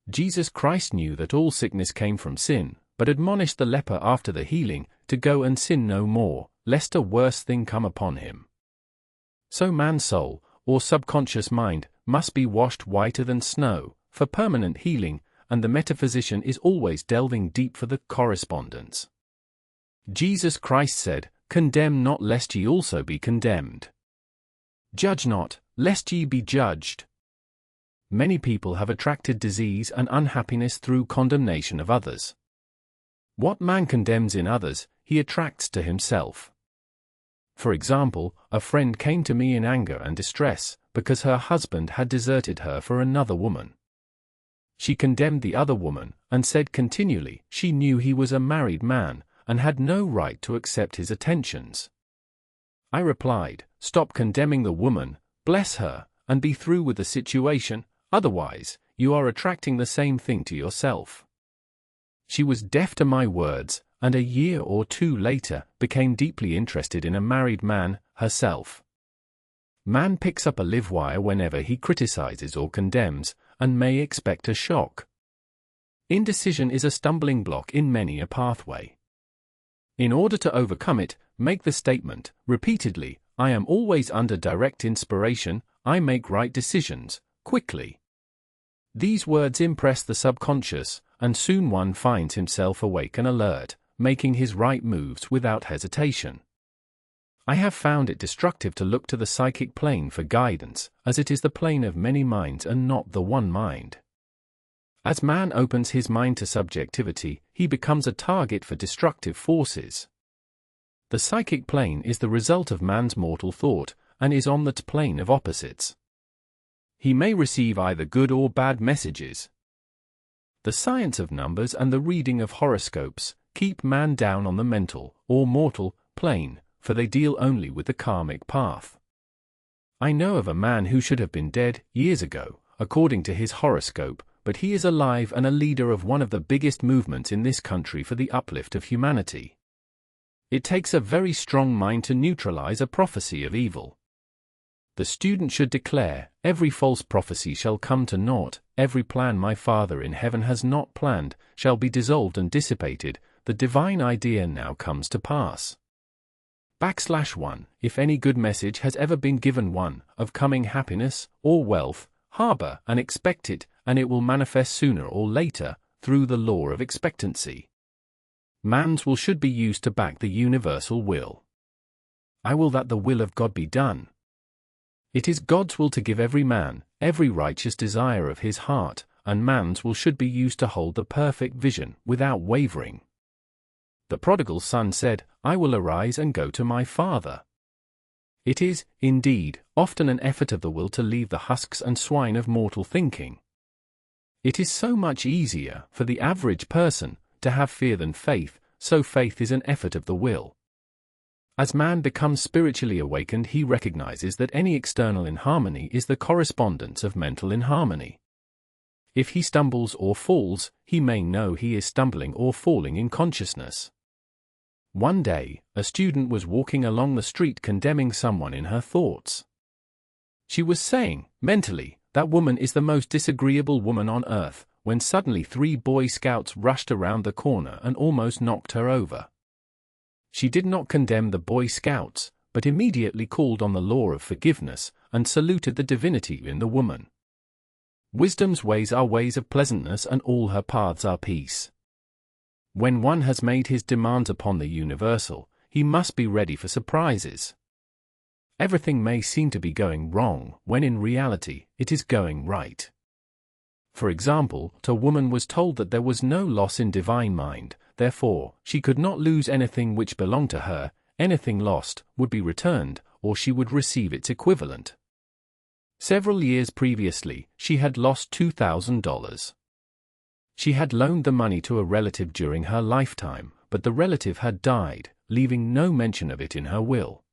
Jesus Christ knew that all sickness came from sin, but admonished the leper after the healing, to go and sin no more, lest a worse thing come upon him. So man's soul, or subconscious mind, must be washed whiter than snow, for permanent healing, and the metaphysician is always delving deep for the correspondence. Jesus Christ said, condemn not lest ye also be condemned. Judge not, lest ye be judged. Many people have attracted disease and unhappiness through condemnation of others. What man condemns in others, he attracts to himself. For example, a friend came to me in anger and distress, because her husband had deserted her for another woman. She condemned the other woman, and said continually, she knew he was a married man, and had no right to accept his attentions. I replied, stop condemning the woman, bless her, and be through with the situation, otherwise, you are attracting the same thing to yourself. She was deaf to my words, and a year or 2 later, became deeply interested in a married man, herself. Man picks up a live wire whenever he criticizes or condemns, and may expect a shock. Indecision is a stumbling block in many a pathway. In order to overcome it, make the statement, repeatedly, I am always under direct inspiration, I make right decisions, quickly. These words impress the subconscious, and soon one finds himself awake and alert, making his right moves without hesitation. I have found it destructive to look to the psychic plane for guidance, as it is the plane of many minds and not the one mind. As man opens his mind to subjectivity, he becomes a target for destructive forces. The psychic plane is the result of man's mortal thought, and is on that plane of opposites. He may receive either good or bad messages. The science of numbers and the reading of horoscopes keep man down on the mental, or mortal, plane, for they deal only with the karmic path. I know of a man who should have been dead years ago, according to his horoscope, but he is alive and a leader of one of the biggest movements in this country for the uplift of humanity. It takes a very strong mind to neutralize a prophecy of evil. The student should declare, every false prophecy shall come to naught, every plan my Father in heaven has not planned, shall be dissolved and dissipated, the divine idea now comes to pass. /1 If any good message has ever been given one, of coming happiness, or wealth, harbor and expect it, and it will manifest sooner or later, through the law of expectancy. Man's will should be used to back the universal will. I will that the will of God be done. It is God's will to give every man every righteous desire of his heart, and man's will should be used to hold the perfect vision without wavering. The prodigal son said, I will arise and go to my father. It is, indeed, often an effort of the will to leave the husks and swine of mortal thinking. It is so much easier for the average person to have fear than faith, so faith is an effort of the will. As man becomes spiritually awakened, he recognizes that any external inharmony is the correspondence of mental inharmony. If he stumbles or falls, he may know he is stumbling or falling in consciousness. One day, a student was walking along the street condemning someone in her thoughts. She was saying, mentally, that woman is the most disagreeable woman on earth, when suddenly 3 Boy Scouts rushed around the corner and almost knocked her over. She did not condemn the Boy Scouts, but immediately called on the law of forgiveness, and saluted the divinity in the woman. Wisdom's ways are ways of pleasantness, and all her paths are peace. When one has made his demands upon the universal, he must be ready for surprises. Everything may seem to be going wrong, when in reality, it is going right. For example, a woman was told that there was no loss in divine mind, therefore, she could not lose anything which belonged to her, anything lost would be returned, or she would receive its equivalent. Several years previously, she had lost $2,000. She had loaned the money to a relative during her lifetime, but the relative had died, leaving no mention of it in her will.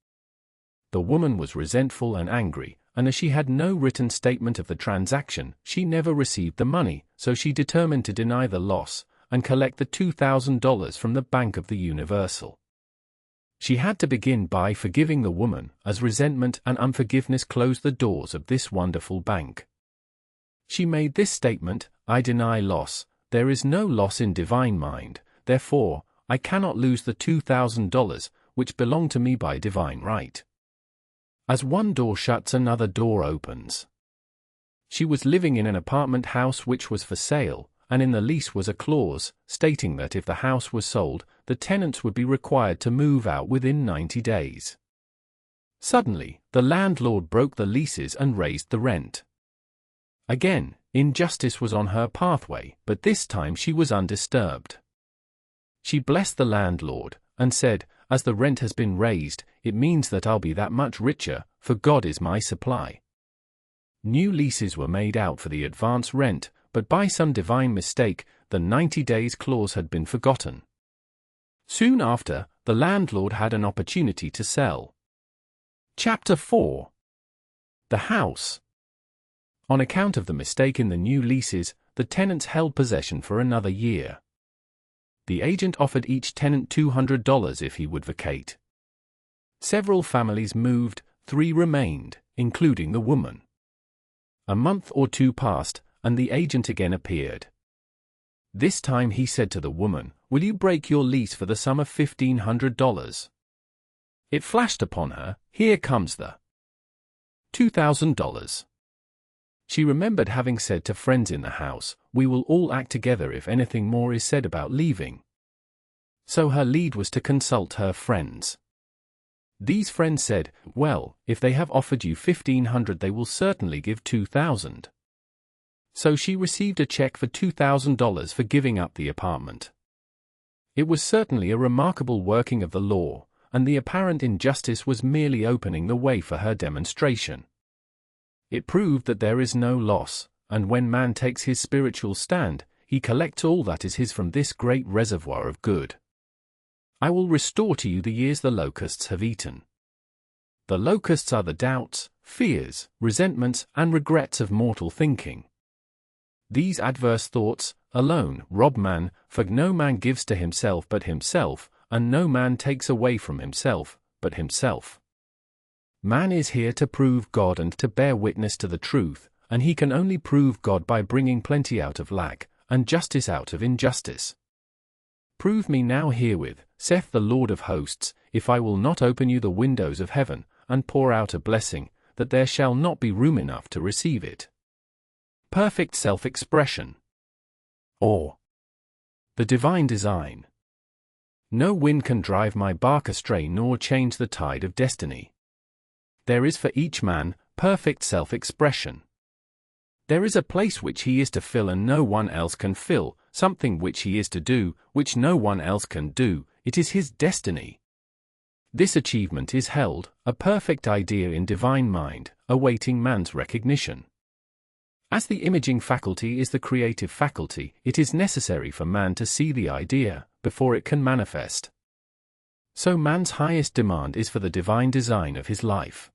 The woman was resentful and angry, and as she had no written statement of the transaction, she never received the money, so she determined to deny the loss and collect the $2,000 from the Bank of the Universal. She had to begin by forgiving the woman, as resentment and unforgiveness closed the doors of this wonderful bank. She made this statement, I deny loss, there is no loss in divine mind, therefore, I cannot lose the $2,000, which belong to me by divine right. As one door shuts, another door opens. She was living in an apartment house which was for sale, and in the lease was a clause stating that if the house was sold, the tenants would be required to move out within 90 days. Suddenly, the landlord broke the leases and raised the rent. Again, injustice was on her pathway, but this time she was undisturbed. She blessed the landlord, and said, as the rent has been raised, it means that I'll be that much richer, for God is my supply. New leases were made out for the advance rent, but by some divine mistake, the 90 days clause had been forgotten. Soon after, the landlord had an opportunity to sell. Chapter 4. The House. On account of the mistake in the new leases, the tenants held possession for another year. The agent offered each tenant $200 if he would vacate. Several families moved, 3 remained, including the woman. A month or 2 passed, and the agent again appeared. This time he said to the woman, will you break your lease for the sum of $1,500? It flashed upon her, here comes the $2,000. She remembered having said to friends in the house, we will all act together if anything more is said about leaving. So her lead was to consult her friends. These friends said, well, if they have offered you $1,500 they will certainly give $2,000. So she received a check for $2,000 for giving up the apartment. It was certainly a remarkable working of the law, and the apparent injustice was merely opening the way for her demonstration. It proved that there is no loss, and when man takes his spiritual stand, he collects all that is his from this great reservoir of good. I will restore to you the years the locusts have eaten. The locusts are the doubts, fears, resentments, and regrets of mortal thinking. These adverse thoughts alone rob man, for no man gives to himself but himself, and no man takes away from himself but himself. Man is here to prove God and to bear witness to the truth, and he can only prove God by bringing plenty out of lack, and justice out of injustice. Prove me now herewith, saith the Lord of hosts, if I will not open you the windows of heaven, and pour out a blessing, that there shall not be room enough to receive it. Perfect self-expression. Or the divine design. No wind can drive my bark astray nor change the tide of destiny. There is for each man perfect self-expression. There is a place which he is to fill and no one else can fill, something which he is to do, which no one else can do. It is his destiny. This achievement is held, a perfect idea in divine mind, awaiting man's recognition. As the imaging faculty is the creative faculty, it is necessary for man to see the idea, before it can manifest. So man's highest demand is for the divine design of his life.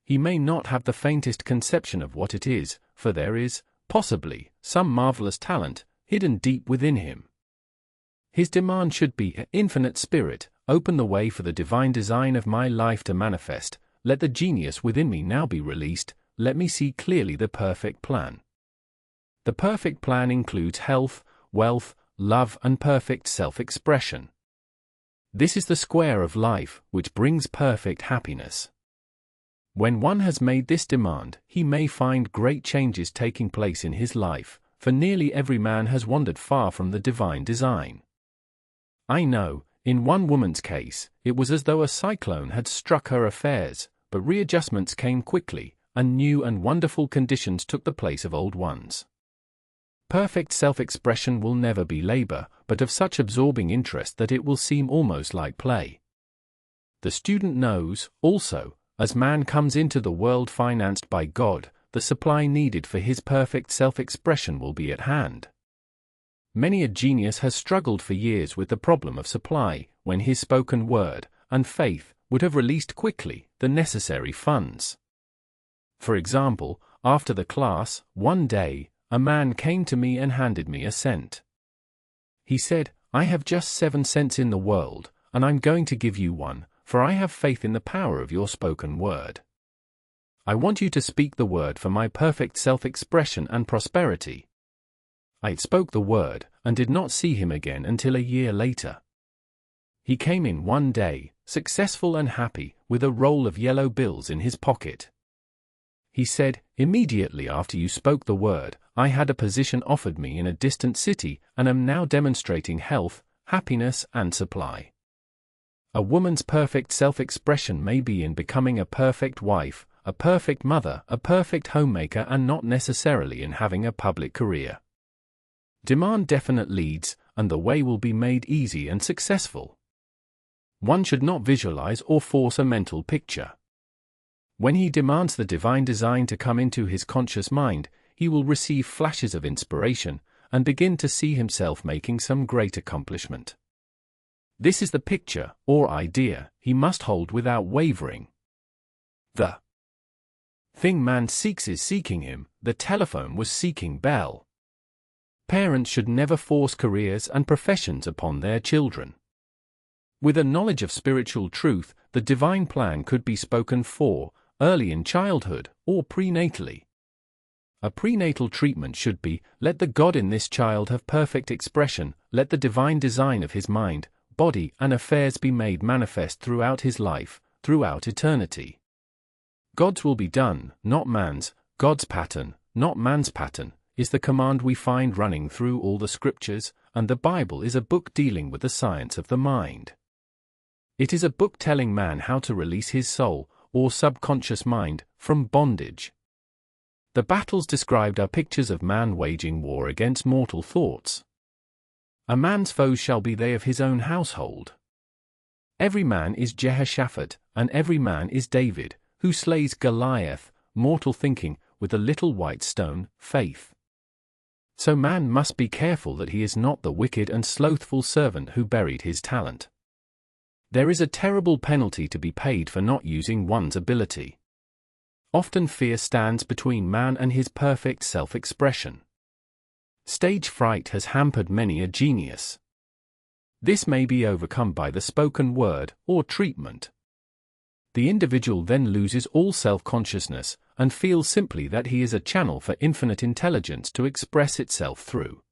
He may not have the faintest conception of what it is, for there is, possibly, some marvelous talent, hidden deep within him. His demand should be, Infinite Spirit, open the way for the divine design of my life to manifest, let the genius within me now be released, let me see clearly the perfect plan. The perfect plan includes health, wealth, love and perfect self-expression. This is the square of life, which brings perfect happiness. When one has made this demand, he may find great changes taking place in his life, for nearly every man has wandered far from the divine design. I know, in one woman's case, it was as though a cyclone had struck her affairs, but readjustments came quickly, and new and wonderful conditions took the place of old ones. Perfect self-expression will never be labor, but of such absorbing interest that it will seem almost like play. The student knows, also, as man comes into the world financed by God, the supply needed for his perfect self-expression will be at hand. Many a genius has struggled for years with the problem of supply, when his spoken word, and faith, would have released quickly the necessary funds. For example, after the class, one day, a man came to me and handed me a cent. He said, I have just 7 cents in the world, and I'm going to give you one, for I have faith in the power of your spoken word. I want you to speak the word for my perfect self-expression and prosperity. I spoke the word, and did not see him again until a year later. He came in one day, successful and happy, with a roll of yellow bills in his pocket. He said, immediately after you spoke the word, I had a position offered me in a distant city, and am now demonstrating health, happiness, and supply. A woman's perfect self-expression may be in becoming a perfect wife, a perfect mother, a perfect homemaker, and not necessarily in having a public career. Demand definite leads, and the way will be made easy and successful. One should not visualize or force a mental picture. When he demands the divine design to come into his conscious mind, he will receive flashes of inspiration, and begin to see himself making some great accomplishment. This is the picture, or idea, he must hold without wavering. The thing man seeks is seeking him, the telephone was seeking Bell. Parents should never force careers and professions upon their children. With a knowledge of spiritual truth, the divine plan could be spoken for, early in childhood, or prenatally. A prenatal treatment should be, let the God in this child have perfect expression, let the divine design of his mind, body, and affairs be made manifest throughout his life, throughout eternity. God's will be done, not man's, God's pattern, not man's pattern, is the command we find running through all the scriptures, and the Bible is a book dealing with the science of the mind. It is a book telling man how to release his soul, or subconscious mind, from bondage. The battles described are pictures of man waging war against mortal thoughts. A man's foes shall be they of his own household. Every man is Jehoshaphat, and every man is David, who slays Goliath, mortal thinking, with a little white stone, faith. So man must be careful that he is not the wicked and slothful servant who buried his talent. There is a terrible penalty to be paid for not using one's ability. Often fear stands between man and his perfect self-expression. Stage fright has hampered many a genius. This may be overcome by the spoken word or treatment. The individual then loses all self-consciousness and feels simply that he is a channel for infinite intelligence to express itself through.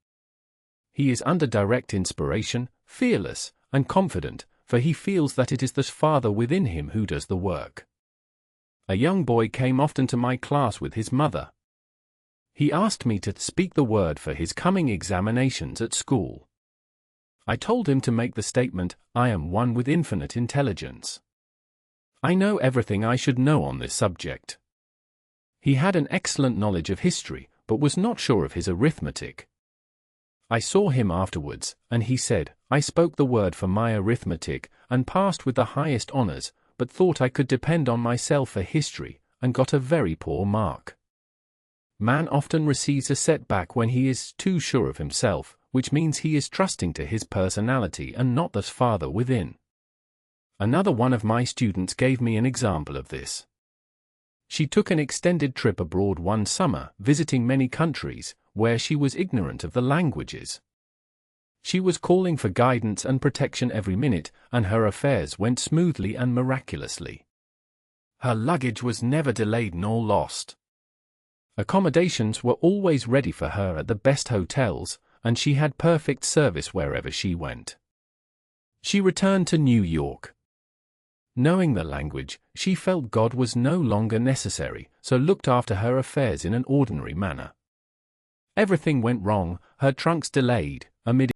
He is under direct inspiration, fearless, and confident, for he feels that it is the Father within him who does the work. A young boy came often to my class with his mother. He asked me to speak the word for his coming examinations at school. I told him to make the statement, "I am one with infinite intelligence. I know everything I should know on this subject." He had an excellent knowledge of history, but was not sure of his arithmetic. I saw him afterwards, and he said, "I spoke the word for my arithmetic, and passed with the highest honors, but thought I could depend on myself for history, and got a very poor mark." Man often receives a setback when he is too sure of himself, which means he is trusting to his personality and not the Father within. Another one of my students gave me an example of this. She took an extended trip abroad one summer, visiting many countries, where she was ignorant of the languages. She was calling for guidance and protection every minute, and her affairs went smoothly and miraculously. Her luggage was never delayed nor lost. Accommodations were always ready for her at the best hotels, and she had perfect service wherever she went. She returned to New York. Knowing the language, she felt God was no longer necessary, so looked after her affairs in an ordinary manner. Everything went wrong, her trunks delayed, amid